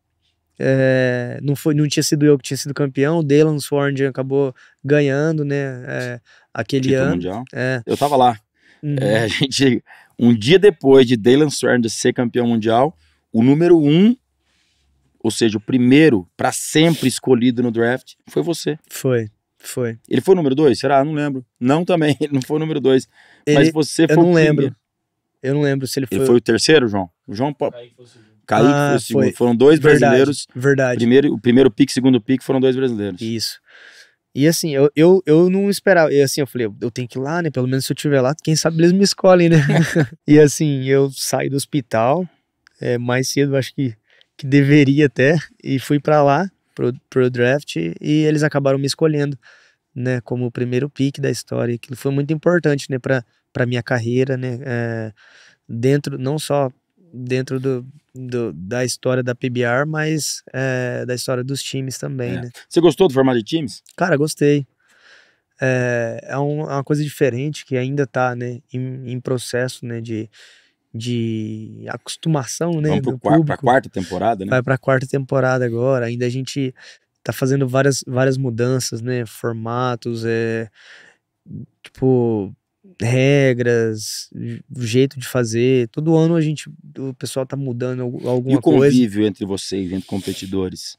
não tinha sido eu que tinha sido campeão, o Daylan Sworn acabou ganhando, né? Aquele Título ano. mundial. Eu tava lá. A gente, um dia depois de Daylan Sworn ser campeão mundial, o número 1, ou seja, o primeiro pra sempre escolhido no draft, foi você. Foi. Ele foi o número 2? Será? Não lembro. Não, também, ele não foi o número 2. Mas você foi o primeiro. Eu não lembro se ele foi... Ele foi o terceiro, João? O João... Kaique foi o segundo. Foram 2 brasileiros. Verdade. O primeiro pick, segundo pick, foram 2 brasileiros. Isso. E assim, eu não esperava. E assim, eu falei, eu tenho que ir lá, né? Pelo menos se eu estiver lá, quem sabe eles me escolhem, né? E assim, eu saí do hospital mais cedo, acho que deveria até, e fui pra lá, pro draft, e eles acabaram me escolhendo, né? Como o primeiro pick da história. Aquilo foi muito importante, né? Pra minha carreira, né? Não só dentro da história da PBR, mas da história dos times também, né? Você gostou do formato de times? Cara, gostei. É uma coisa diferente que ainda tá, né, em processo, né, de acostumação, né, Vamos do público. pra quarta temporada, né? Vai pra quarta temporada agora. Ainda a gente tá fazendo várias mudanças, né, formatos, tipo, regras, o jeito de fazer. Todo ano o pessoal tá mudando alguma E o coisa. convívio entre vocês, entre competidores?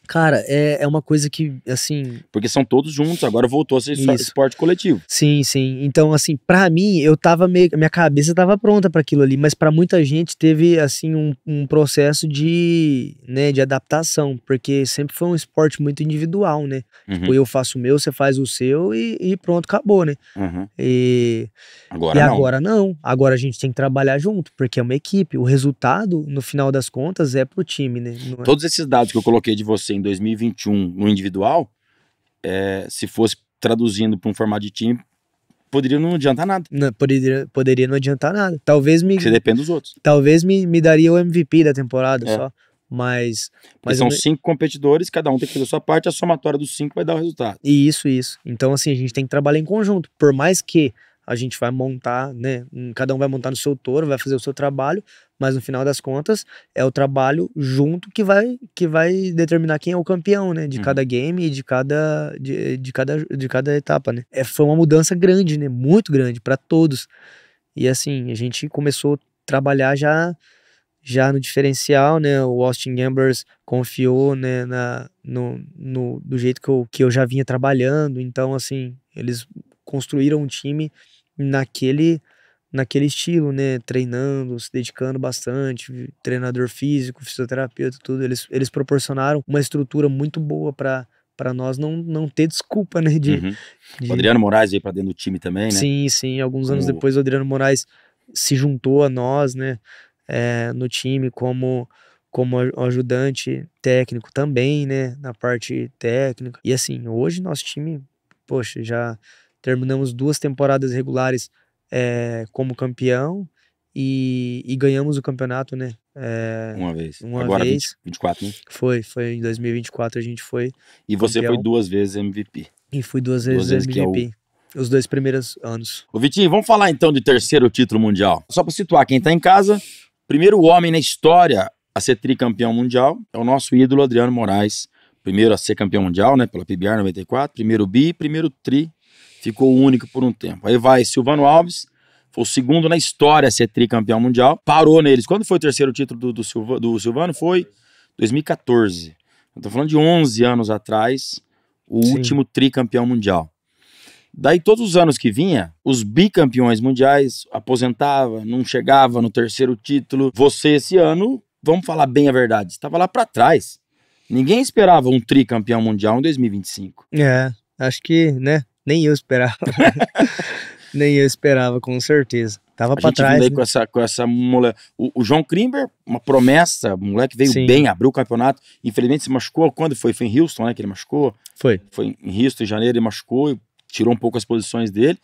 Cara, é uma coisa que, assim... Porque são todos juntos, agora voltou a ser Isso. esporte coletivo. Sim, sim. Então, assim, pra mim, eu tava minha cabeça tava pronta pra aquilo ali, mas pra muita gente teve, assim, um processo de adaptação, porque sempre foi um esporte muito individual, né? Tipo, eu faço o meu, você faz o seu e pronto, acabou, né? E agora não. Agora a gente tem que trabalhar junto, porque é uma equipe. O resultado, no final das contas, é pro time, né? Não é... Todos esses dados que eu coloquei de você em 2021 no individual, se fosse traduzindo para um formato de time, poderia não adiantar nada. Não, poderia não adiantar nada. Talvez Porque você depende dos outros. Talvez me daria o MVP da temporada só. Mas são 5 competidores, cada um tem que fazer a sua parte, a somatória dos 5 vai dar o resultado. Isso. Então, assim, a gente tem que trabalhar em conjunto. Por mais que a gente vai montar, né? Cada um vai montar no seu touro, vai fazer o seu trabalho, mas no final das contas é o trabalho junto que vai determinar quem é o campeão, né? De cada game e de cada etapa, né? Foi uma mudança grande, né? Muito grande para todos. E assim, a gente começou a trabalhar já no diferencial, né? O Austin Gamblers confiou, né, do jeito que eu já vinha trabalhando. Então, assim, eles construíram um time naquele estilo, né? Treinando, se dedicando bastante, treinador físico, fisioterapeuta, tudo. Eles proporcionaram uma estrutura muito boa para nós não ter desculpa, né? O Adriano Moraes veio para dentro do time também, né? Sim. Alguns anos depois o Adriano Moraes se juntou a nós, né? No time como ajudante técnico também, né? Na parte técnica. E assim, hoje nosso time, poxa, já terminamos 2 temporadas regulares como campeão e ganhamos o campeonato, né? Uma vez. Uma Agora vez. 24, né? Foi em 2024 a gente foi E você campeão. foi 2 vezes MVP. E fui 2 vezes MVP. Os 2 primeiros anos. Ô Vitinho, vamos falar então de terceiro título mundial. Só para situar quem tá em casa, primeiro homem na história a ser tricampeão mundial é o nosso ídolo Adriano Moraes. Primeiro a ser campeão mundial, né, pela PBR 94. Primeiro bi, primeiro tri. Ficou único por um tempo. Aí vai Silvano Alves, foi o segundo na história a ser tricampeão mundial. Parou neles. Quando foi o terceiro título do Silvano? Foi 2014. Eu tô falando de 11 anos atrás, o último tricampeão mundial. Daí todos os anos que vinha, os bicampeões mundiais aposentava, não chegava no terceiro título. Você esse ano, vamos falar bem a verdade, estava lá para trás. Ninguém esperava um tricampeão mundial em 2025. Acho que, né, nem eu esperava. Nem eu esperava, com certeza. Tava para trás. Né? com essa moleque. O João Krimber, uma promessa, o moleque veio bem, abriu o campeonato. Infelizmente se machucou. Quando foi? Foi em Houston, né, que ele machucou? Foi em Houston, em janeiro, ele machucou, tirou um pouco as posições dele.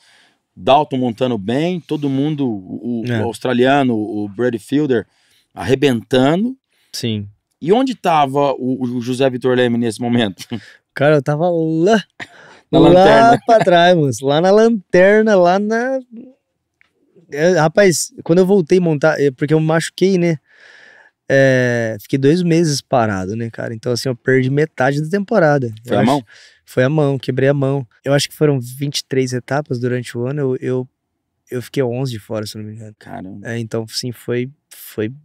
Dalton montando bem, todo mundo, o australiano, o Brady Fielder, arrebentando. Sim. E onde tava o José Vitor Leme nesse momento? Cara, eu tava lá lanterna. Lá pra trás, moço. Lá na lanterna, lá na... Rapaz, quando eu voltei a montar, porque eu machuquei, né? Fiquei 2 meses parado, né, cara? Então, assim, eu perdi metade da temporada. Foi a mão? Foi a mão, quebrei a mão. Eu acho que foram 23 etapas durante o ano, eu fiquei 11 de fora, se não me engano. Caramba. Então, sim, foi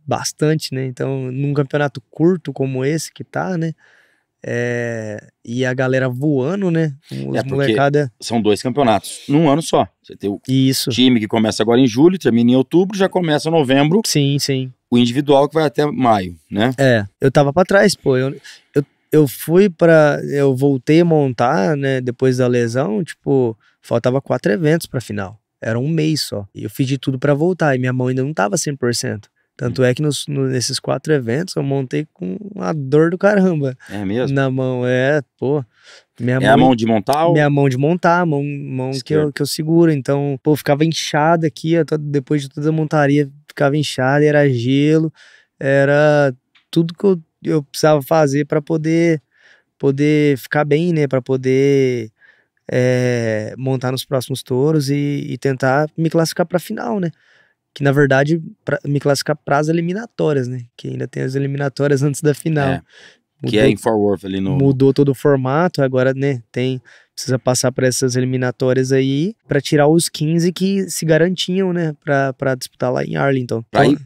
bastante, né? Então, num campeonato curto como esse que tá, né? E a galera voando, né? Os molecada... São 2 campeonatos num ano só. Você tem o Isso. time que começa agora em julho, termina em outubro, já começa em novembro. Sim. O individual que vai até maio, né? Eu tava pra trás, pô. Eu voltei a montar, né? Depois da lesão, tipo, faltava 4 eventos pra final. Era um mês só. E eu fiz de tudo pra voltar. E minha mão ainda não tava 100%. Tanto é que nesses 4 eventos eu montei com uma dor do caramba. É mesmo? Na mão, pô. A mão de montar? Minha mão de montar, mão que eu seguro. Então, pô, ficava inchada aqui, depois de toda a montaria, ficava inchada, era gelo, era tudo que eu precisava fazer para poder ficar bem, né? Para poder montar nos próximos touros e tentar me classificar para final, né? Que na verdade me classificar para as eliminatórias, né? Que ainda tem as eliminatórias antes da final. Que é em Fort Worth ali no... Mudou todo o formato, agora, né? precisa passar por essas eliminatórias aí pra tirar os 15 que se garantiam, né, pra disputar lá em Arlington.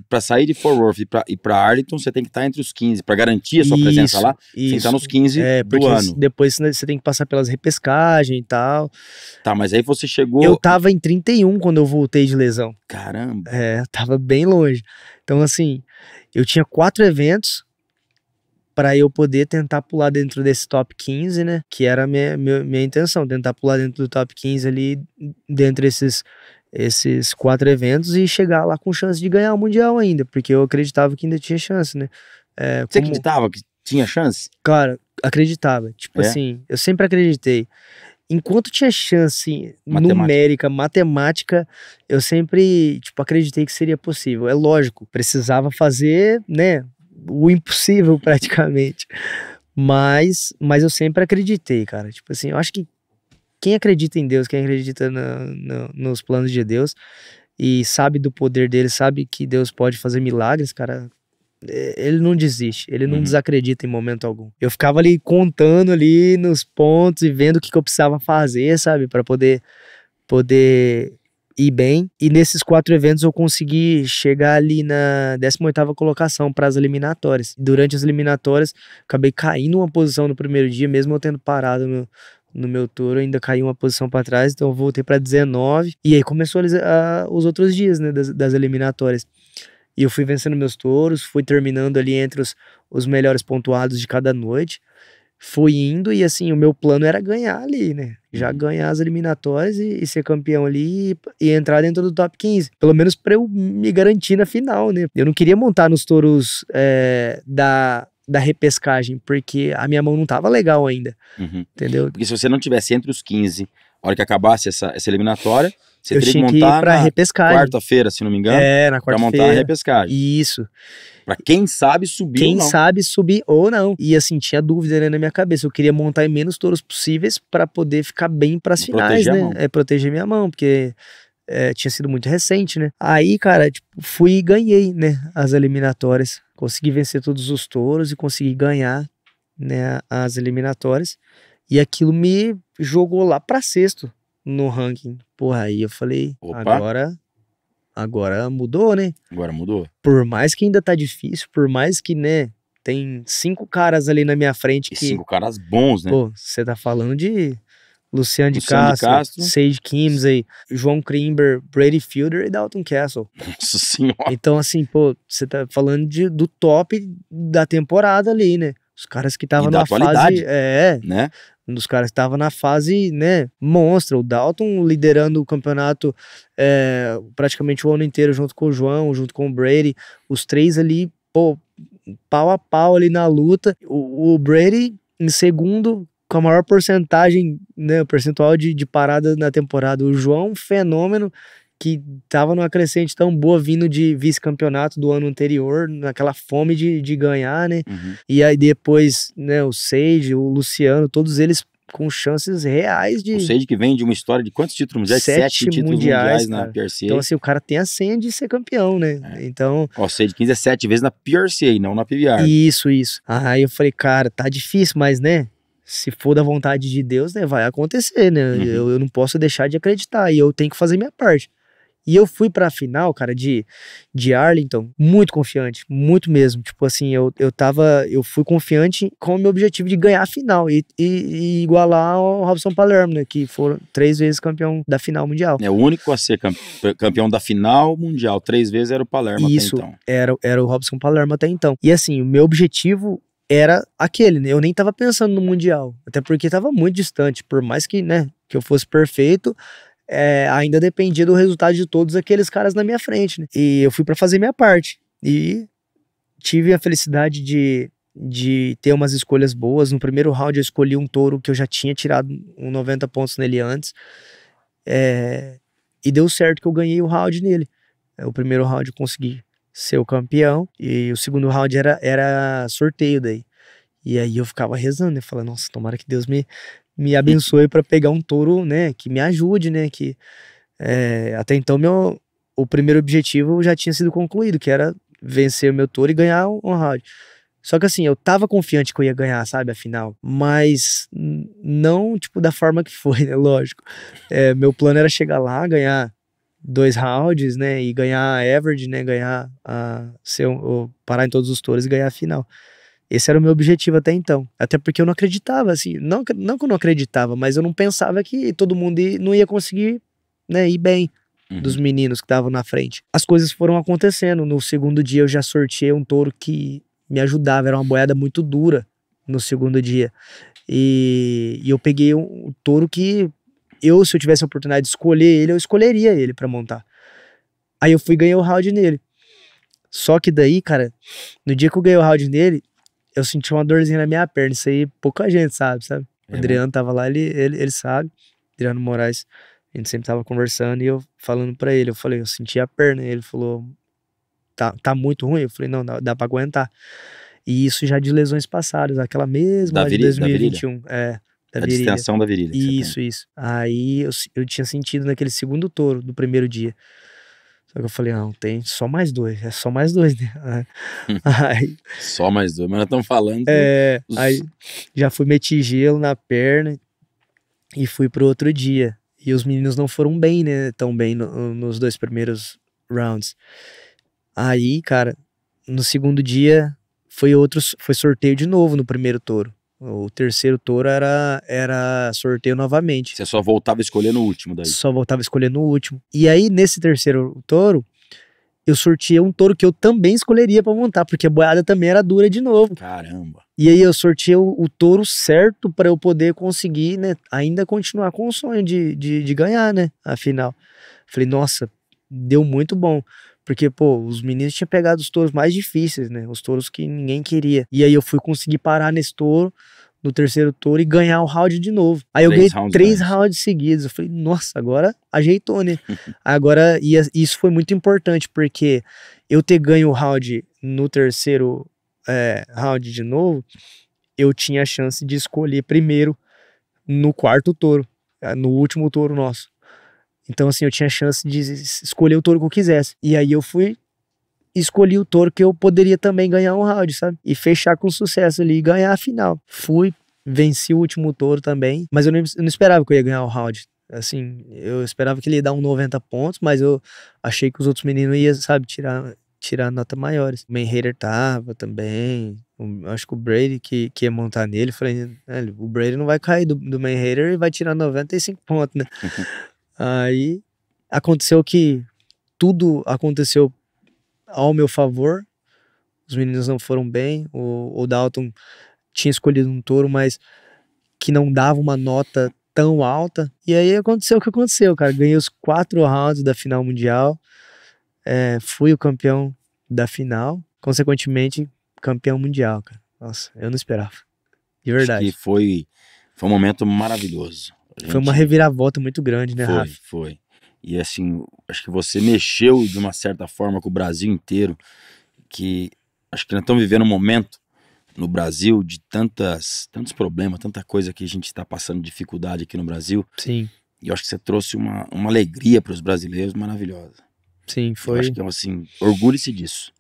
Pra sair de Fort Worth e pra Arlington, você tem que estar entre os 15. Pra garantir a sua presença lá, você tem que estar nos 15 do ano. Depois você tem que passar pelas repescagens e tal. Tá, mas aí você chegou... Eu tava em 31 quando eu voltei de lesão. Caramba. Tava bem longe. Então, assim, eu tinha 4 eventos para eu poder tentar pular dentro desse top 15, né? Que era a minha intenção, tentar pular dentro do top 15 ali, dentre esses 4 eventos e chegar lá com chance de ganhar o Mundial ainda, porque eu acreditava que ainda tinha chance, né? Você acreditava que tinha chance? Claro, acreditava. Tipo assim, eu sempre acreditei. Enquanto tinha chance numérica, matemática, eu sempre, tipo, acreditei que seria possível. É lógico, precisava fazer, né, o impossível praticamente. Mas eu sempre acreditei, cara. Tipo assim, eu acho que quem acredita em Deus, quem acredita nos planos de Deus e sabe do poder dele, sabe que Deus pode fazer milagres, cara, ele não desiste, ele não desacredita em momento algum. Eu ficava ali contando ali nos pontos e vendo o que eu precisava fazer, sabe, para poder ir bem. E nesses 4 eventos eu consegui chegar ali na 18ª colocação para as eliminatórias. Durante as eliminatórias, acabei caindo uma posição no primeiro dia, mesmo eu tendo parado no meu touro, ainda caí uma posição para trás, então eu voltei para 19. E aí começou os outros dias, né, das eliminatórias. E eu fui vencendo meus touros, fui terminando ali entre os melhores pontuados de cada noite. Fui indo e assim, o meu plano era ganhar ali, né? Já ganhar as eliminatórias e ser campeão ali e entrar dentro do top 15. Pelo menos pra eu me garantir na final, né? Eu não queria montar nos touros da repescagem, porque a minha mão não tava legal ainda, entendeu? Porque se você não tivesse entre os 15, a hora que acabasse essa eliminatória, você teria que ir montar pra na repescagem. Quarta-feira, se não me engano. Na quarta-feira. Pra montar a repescagem. Isso. Pra quem sabe subir ou não. Quem sabe subir ou não. E assim, tinha dúvida, né, na minha cabeça. Eu queria montar em menos touros possíveis pra poder ficar bem pras finais, né? Proteger minha mão, porque tinha sido muito recente, né? Aí, cara, tipo, fui e ganhei, né, as eliminatórias. Consegui vencer todos os touros e consegui ganhar, né, as eliminatórias. E aquilo me jogou lá pra sexto no ranking. Porra, aí eu falei, agora mudou, né? Agora mudou. Por mais que ainda tá difícil, por mais que, né, tem 5 caras ali na minha frente e 5 caras bons, né? Pô, você tá falando de Luciano de Castro, Sage Kimsey, João Krimber, Brady Fielder e Dalton Castle. Nossa senhora. Então, assim, pô, você tá falando do top da temporada ali, né? Os caras que estavam na fase... né? Dos caras que estavam na fase, né, monstra. O Dalton liderando o campeonato praticamente o ano inteiro junto com o João, junto com o Brady. Os 3 ali, pô, pau a pau ali na luta. O Brady em segundo, com a maior porcentagem, né, percentual de parada na temporada. O João, um fenômeno, que tava numa crescente tão boa, vindo de vice-campeonato do ano anterior, naquela fome de ganhar, né? E aí depois, né, o Sage, o Luciano, todos eles com chances reais de... O Sage que vem de uma história de quantos títulos mundiais? 7 títulos mundiais na PRCA. Então assim, o cara tem a senha de ser campeão, né? Então... O Sage 15 é 7 vezes na PRCA, não na PBR. Isso. Aí eu falei, cara, tá difícil, mas, né, se for da vontade de Deus, né, vai acontecer, né? Eu não posso deixar de acreditar e eu tenho que fazer minha parte. E eu fui pra final, cara, de Arlington, muito confiante, muito mesmo. Tipo assim, eu fui confiante com o meu objetivo de ganhar a final e igualar ao Robson Palermo, né, que foram 3 vezes campeão da final mundial. O único a ser campeão da final mundial 3 vezes era o Palermo até então. Era o Robson Palermo até então. E assim, o meu objetivo era aquele, né, eu nem tava pensando no mundial, até porque tava muito distante, por mais que, né, que eu fosse perfeito, ainda dependia do resultado de todos aqueles caras na minha frente, né? E eu fui pra fazer minha parte e tive a felicidade de ter umas escolhas boas. No primeiro round eu escolhi um touro que eu já tinha tirado 90 pontos nele antes, e deu certo que eu ganhei o round nele. O primeiro round eu consegui ser o campeão e o segundo round era sorteio daí. E aí eu ficava rezando, né? Falando, nossa, tomara que Deus me abençoe para pegar um touro, né, que me ajude, né, que até então o primeiro objetivo já tinha sido concluído, que era vencer o meu touro e ganhar um round. Só que assim, eu tava confiante que eu ia ganhar, sabe, a final. Mas não, tipo, da forma que foi, né? Lógico. Meu plano era chegar lá, ganhar 2 rounds, né? E ganhar a average, né? Ganhar parar em todos os touros e ganhar a final. Esse era o meu objetivo até então. Até porque eu não acreditava, assim. Não que eu não acreditava, mas eu não pensava que todo mundo não ia conseguir, né, ir bem. Dos meninos que estavam na frente. As coisas foram acontecendo. No segundo dia eu já sorteei um touro que me ajudava. Era uma boiada muito dura no segundo dia. E eu peguei um touro que se eu tivesse a oportunidade de escolher ele, eu escolheria ele pra montar. Aí eu fui e ganhei o round nele. Só que daí, cara, no dia que eu ganhei o round nele, eu senti uma dorzinha na minha perna. Isso aí pouca gente sabe? O Adriano tava lá, ele sabe. Adriano Moraes. A gente sempre tava conversando e eu falando pra ele. Eu falei, eu senti a perna. E ele falou, tá muito ruim? Eu falei, não, dá pra aguentar. E isso já de lesões passadas, aquela mesma de 2021. Da virilha. Distensão da virilha. Isso. Aí eu tinha sentido naquele segundo touro do primeiro dia. Só que eu falei, não, tem só mais 2. É só mais 2, né? Aí, só mais 2, mas nós estamos falando. Aí já fui meter gelo na perna e fui pro outro dia. E os meninos não foram bem, né? Tão bem nos 2 primeiros rounds. Aí, cara, no segundo dia foi sorteio de novo no primeiro touro. O terceiro touro era sorteio novamente. Você só voltava a escolher no último daí? Só voltava a escolher no último. E aí, nesse terceiro touro, eu sorteei um touro que eu também escolheria pra montar, porque a boiada também era dura de novo. Caramba! E aí eu sorteei o touro certo pra eu poder conseguir, né, ainda continuar com o sonho de ganhar, né, afinal. Falei, nossa, deu muito bom. Porque, pô, os meninos tinham pegado os touros mais difíceis, né, os touros que ninguém queria. E aí eu fui conseguir parar nesse touro, no terceiro touro, e ganhar o round de novo. Aí eu ganhei 3 rounds seguidos. Eu falei, nossa, agora ajeitou, né? Agora, isso foi muito importante, porque eu ter ganho o round no terceiro round de novo, eu tinha a chance de escolher primeiro no quarto touro, no último touro nosso. Então, assim, eu tinha a chance de escolher o touro que eu quisesse. E aí eu fui escolhi o touro que eu poderia também ganhar um round, sabe? E fechar com sucesso ali e ganhar a final. Venci o último touro também, mas eu não esperava que eu ia ganhar o round. Assim, eu esperava que ele ia dar 90 pontos, mas eu achei que os outros meninos iam, sabe, tirar nota maiores. O Manhater tava também, acho que o Brady que ia montar nele, falei, o Brady não vai cair do Manhater e vai tirar 95 pontos, né? Aí aconteceu que tudo aconteceu ao meu favor, os meninos não foram bem, o Dalton tinha escolhido um touro, mas que não dava uma nota tão alta, e aí aconteceu o que aconteceu, cara, ganhei os 4 rounds da final mundial, fui o campeão da final, consequentemente campeão mundial, cara. Nossa, eu não esperava, de verdade. Acho que foi um momento maravilhoso. Foi uma reviravolta muito grande, né, Rafa? Foi. E assim, acho que você mexeu de uma certa forma com o Brasil inteiro, que acho que nós estamos vivendo um momento no Brasil de tantos problemas, tanta coisa que a gente está passando dificuldade aqui no Brasil. Sim. E eu acho que você trouxe uma alegria para os brasileiros maravilhosa. Sim, foi. Eu acho que, assim, orgulhe-se disso.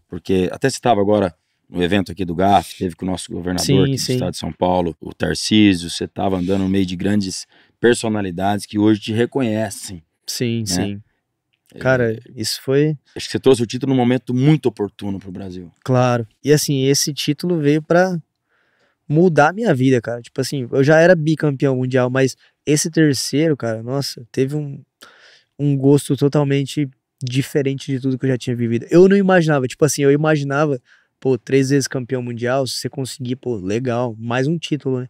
Porque até você estava agora no evento aqui do GAF, teve com o nosso governador aqui do estado de São Paulo, o Tarcísio, você estava andando no meio de grandes personalidades que hoje te reconhecem. Sim, né? Sim. Cara, isso foi... Acho que você trouxe o título num momento muito oportuno pro Brasil. Claro. E assim, esse título veio pra mudar a minha vida, cara. Tipo assim, eu já era bicampeão mundial, mas esse terceiro, cara, nossa, teve um gosto totalmente diferente de tudo que eu já tinha vivido. Eu não imaginava, tipo assim, eu imaginava, 3 vezes campeão mundial, se você conseguir, legal, mais um título, né?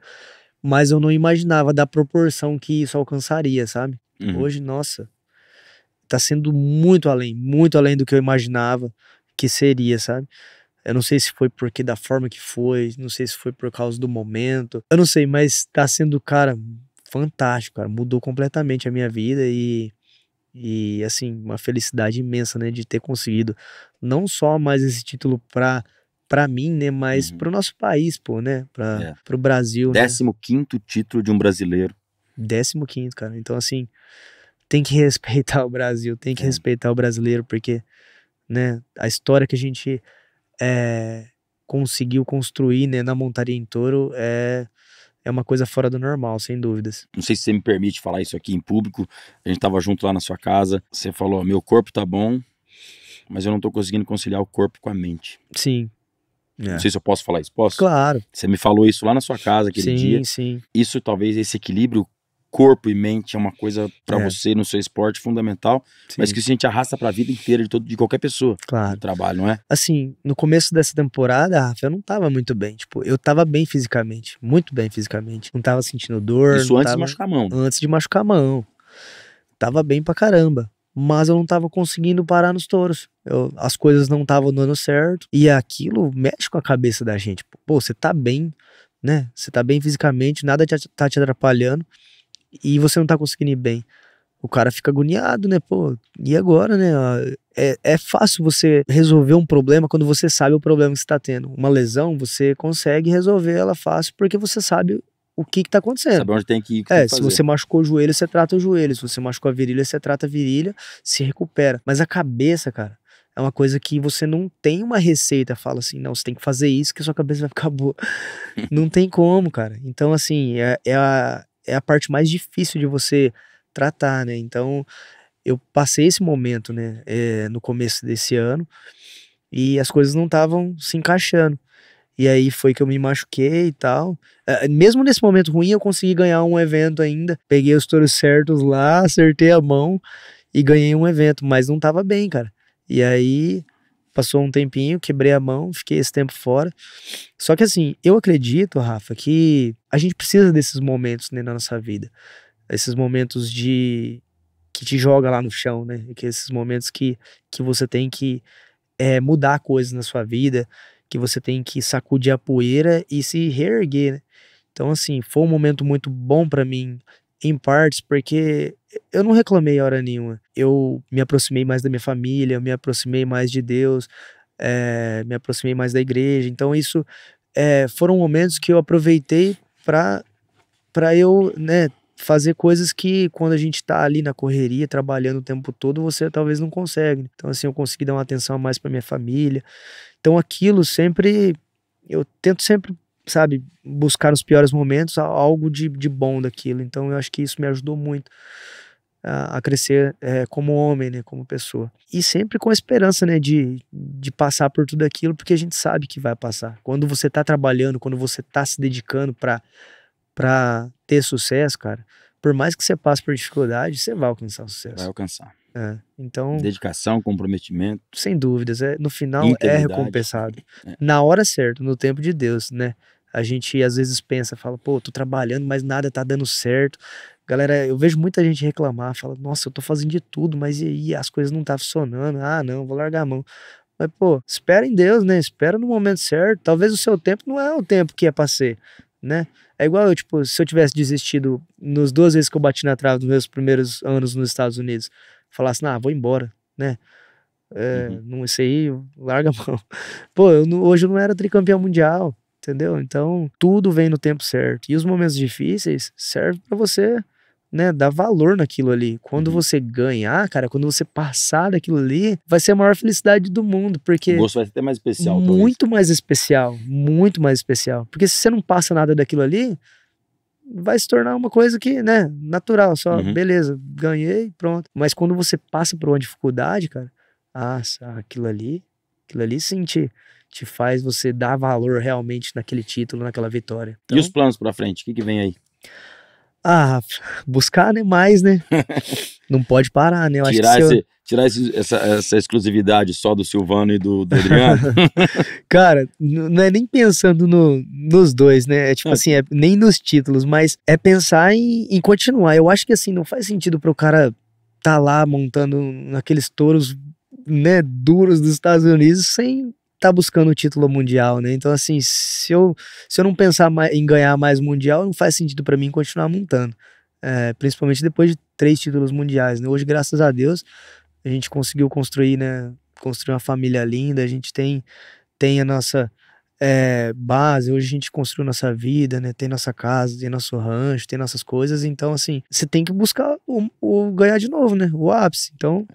Mas eu não imaginava da proporção que isso alcançaria, sabe? Hoje, nossa, tá sendo muito além do que eu imaginava que seria, sabe? Eu não sei se foi porque da forma que foi, não sei se foi por causa do momento, eu não sei, mas tá sendo, cara, fantástico, cara, mudou completamente a minha vida e assim, uma felicidade imensa, né, de ter conseguido não só mais esse título pra mim, né, mas pro nosso país, né, pro Brasil, 15º título de um brasileiro. 15º, cara, então assim, tem que respeitar o Brasil, tem que respeitar o brasileiro, porque, né, a história que a gente conseguiu construir, né, na montaria em touro é uma coisa fora do normal, sem dúvidas. Não sei se você me permite falar isso aqui em público. A gente tava junto lá na sua casa. Você falou, meu corpo tá bom, mas eu não tô conseguindo conciliar o corpo com a mente. Sim. Não sei se eu posso falar isso. Posso? Claro. Você me falou isso lá na sua casa aquele dia. Sim. Isso, talvez, esse equilíbrio corpo e mente é uma coisa para você no seu esporte fundamental, mas que a gente arrasta pra vida inteira de qualquer pessoa. Claro. No trabalho, não é? Assim, no começo dessa temporada, Rafa, eu não tava muito bem. Tipo, eu tava bem fisicamente, muito bem fisicamente. Não tava sentindo dor. Isso antes de machucar a mão. Antes de machucar a mão. Tava bem pra caramba. Mas eu não tava conseguindo parar nos touros. As coisas não estavam dando certo. E aquilo mexe com a cabeça da gente. Pô, você tá bem, né? Você tá bem fisicamente, nada tá te atrapalhando. E você não tá conseguindo ir bem. O cara fica agoniado, né? Pô, e agora, né? É fácil você resolver um problema quando você sabe o problema que você tá tendo. Uma lesão, você consegue resolver ela fácil porque você sabe o que tá acontecendo. Sabe onde tem que ir, o que tem que se fazer. você machucou o joelho, você trata o joelho. Se você machucou a virilha, você trata a virilha, se recupera. Mas a cabeça, cara, é uma coisa que você não tem uma receita. Fala assim, não, você tem que fazer isso que a sua cabeça vai ficar boa. Não tem como, cara. Então, assim, é a parte mais difícil de você tratar, né? Então, eu passei esse momento, né, no começo desse ano, e as coisas não estavam se encaixando. E aí foi que eu me machuquei e tal. Mesmo nesse momento ruim, eu consegui ganhar um evento ainda. Peguei os touros certos lá, acertei a mão e ganhei um evento, mas não tava bem, cara. E aí passou um tempinho, quebrei a mão, fiquei esse tempo fora. Só que assim, eu acredito, Rafa, que a gente precisa desses momentos, né, na nossa vida. Esses momentos que te joga lá no chão, né? Que esses momentos que você tem que mudar coisas na sua vida, que você tem que sacudir a poeira e se reerguer, né? Então, assim, foi um momento muito bom pra mim, em partes, porque eu não reclamei a hora nenhuma. Eu me aproximei mais da minha família, eu me aproximei mais de Deus, me aproximei mais da igreja. Então, isso foram momentos que eu aproveitei pra eu, né, fazer coisas que quando a gente tá ali na correria, trabalhando o tempo todo, você talvez não consegue. Então, assim, eu consegui dar uma atenção a mais pra minha família. Então, aquilo sempre, eu tento sempre, sabe, buscar nos piores momentos algo de bom daquilo. Então, eu acho que isso me ajudou muito a crescer como homem, né, como pessoa. E sempre com a esperança, né, de passar por tudo aquilo, porque a gente sabe que vai passar. Quando você tá trabalhando, quando você tá se dedicando pra ter sucesso, cara, por mais que você passe por dificuldade, você vai alcançar o sucesso. Vai alcançar. Então, dedicação, comprometimento. sem dúvidas, no final recompensado. É. Na hora certa, no tempo de Deus, né? A gente às vezes pensa, fala, pô, tô trabalhando, mas nada tá dando certo. Galera, eu vejo muita gente reclamar, fala, nossa, eu tô fazendo de tudo, mas e aí, as coisas não tá funcionando. Ah, não, vou largar a mão. Mas, pô, espera em Deus, né? Espera no momento certo. Talvez o seu tempo não é o tempo que é pra ser, né? É igual eu, tipo, se eu tivesse desistido nas 2 vezes que eu bati na trave nos meus primeiros anos nos Estados Unidos, falasse, vou embora, né? Não, isso aí, larga a mão. Pô, hoje eu não era tricampeão mundial, entendeu? Então, tudo vem no tempo certo. E os momentos difíceis servem pra você, né, dar valor naquilo ali. Quando você ganhar, cara, quando você passar daquilo ali, vai ser a maior felicidade do mundo, porque... O gosto vai ser até mais especial, muito mais especial, muito mais especial. Porque se você não passa nada daquilo ali, vai se tornar uma coisa que, né, natural, só, beleza, ganhei, pronto. Mas quando você passa por uma dificuldade, cara, aquilo ali sim te faz você dar valor realmente naquele título, naquela vitória. Então, e os planos pra frente? O que vem aí? Buscar, né, mais, né? Não pode parar, né? Eu Tirar essa exclusividade só do Silvano e do Adriano? Cara, não é nem pensando nos dois, né? É tipo assim, nem nos títulos, mas é pensar em continuar. Eu acho que assim, não faz sentido pro cara tá lá montando naqueles touros, né, duros dos Estados Unidos sem tá buscando o título mundial, né? Então, assim, se eu não pensar em ganhar mais mundial, não faz sentido pra mim continuar montando. Principalmente depois de 3 títulos mundiais, né? Hoje, graças a Deus, a gente conseguiu construir, né? Construir uma família linda, a gente tem a nossa base, hoje a gente construiu nossa vida, né? Tem nossa casa, tem nosso rancho, tem nossas coisas, então, assim, você tem que buscar o ganhar de novo, né? O ápice. Então,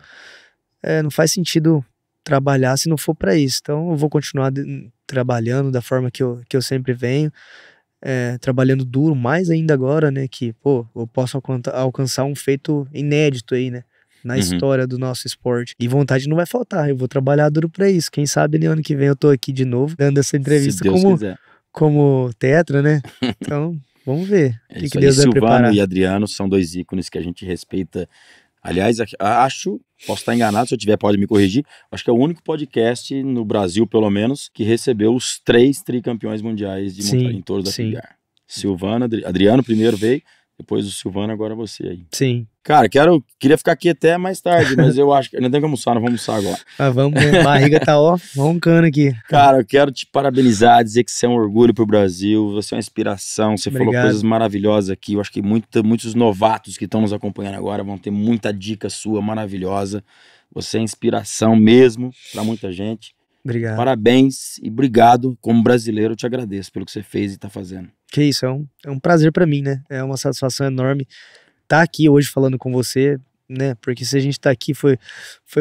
não faz sentido trabalhar se não for para isso. Então eu vou continuar trabalhando da forma que eu sempre venho, trabalhando duro, mais ainda agora, né, que, pô, eu posso alcançar um feito inédito aí, né, na história do nosso esporte. E vontade não vai faltar, eu vou trabalhar duro pra isso. Quem sabe ali ano que vem eu tô aqui de novo, dando essa entrevista como tetra, né? Então, vamos ver o que Deus vai preparar. Silvano e Adriano são dois ícones que a gente respeita. Aliás, posso estar enganado, se eu tiver pode me corrigir, acho que é o único podcast no Brasil, pelo menos, que recebeu os 3 tricampeões mundiais de montanha em touros da PBR. Silvano, Adriano primeiro veio, depois o Silvano, agora você aí. Sim. Cara, queria ficar aqui até mais tarde, mas eu acho que não tem que almoçar, não vamos almoçar agora. Vamos, a barriga tá roncando aqui. Cara, eu quero te parabenizar, dizer que você é um orgulho pro Brasil, você é uma inspiração, você falou coisas maravilhosas aqui. Eu acho que muitos novatos que estão nos acompanhando agora vão ter muita dica sua maravilhosa. Você é inspiração mesmo para muita gente. Obrigado. Parabéns e obrigado. Como brasileiro, eu te agradeço pelo que você fez e tá fazendo. Que isso, é um prazer para mim, né? É uma satisfação enorme estar aqui hoje falando com você, né? Porque se a gente tá aqui foi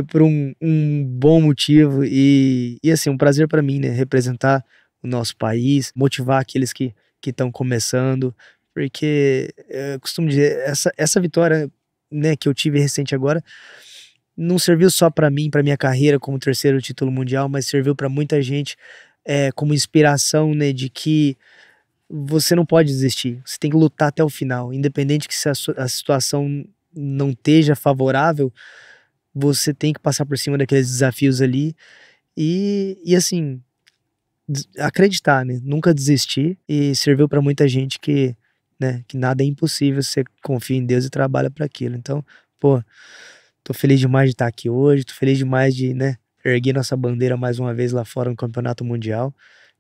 por um bom motivo e assim, um prazer para mim, né? Representar o nosso país, motivar aqueles que estão começando, porque eu costumo dizer, essa vitória, né, que eu tive recente agora, não serviu só para mim, para minha carreira como 3º título mundial, mas serviu para muita gente como inspiração, né, de que você não pode desistir, você tem que lutar até o final, independente que se a situação não esteja favorável, você tem que passar por cima daqueles desafios ali e assim, acreditar, né, nunca desistir, e serviu para muita gente que, né, que nada é impossível, você confia em Deus e trabalha para aquilo. Então, pô, tô feliz demais de estar aqui hoje, tô feliz demais de, né, erguer nossa bandeira mais uma vez lá fora no Campeonato Mundial,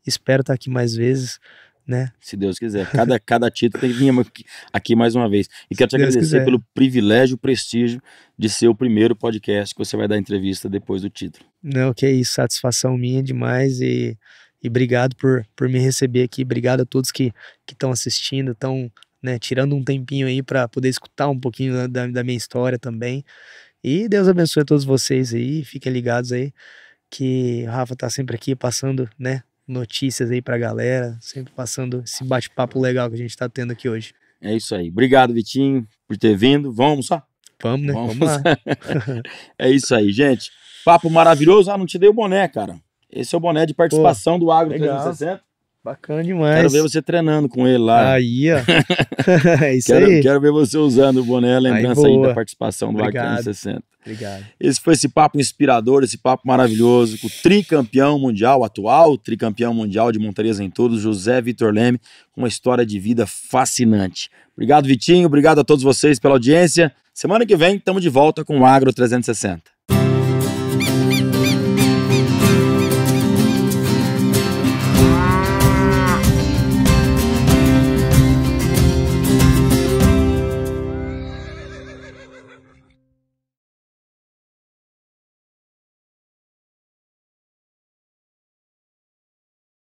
espero estar aqui mais vezes, né? Se Deus quiser. Cada título tem que vir aqui mais uma vez. E quero te agradecer pelo privilégio, prestígio de ser o primeiro podcast que você vai dar entrevista depois do título. Não, que é isso, satisfação minha demais e obrigado por me receber aqui, obrigado a todos que estão assistindo, estão, né, tirando um tempinho aí para poder escutar um pouquinho da minha história também. E Deus abençoe a todos vocês aí, fiquem ligados aí, que o Rafa tá sempre aqui passando, né, notícias aí pra galera, sempre passando esse bate-papo legal que a gente tá tendo aqui hoje. É isso aí. Obrigado, Vitinho, por ter vindo. Vamos almoçar? Vamos, né? Vamos lá. É isso aí, gente. Papo maravilhoso. Não te dei o boné, cara. Esse é o boné de participação do Agro 360. Bacana demais. Quero ver você treinando com ele lá. Aí, ó. É isso aí. Quero ver você usando o boné, lembrança aí da participação do Agro 360. Obrigado. Esse foi esse papo inspirador, esse papo maravilhoso com o tricampeão mundial, atual tricampeão mundial de montarias em touros, José Vitor Leme, com uma história de vida fascinante. Obrigado, Vitinho, obrigado a todos vocês pela audiência. Semana que vem estamos de volta com o Agro 360.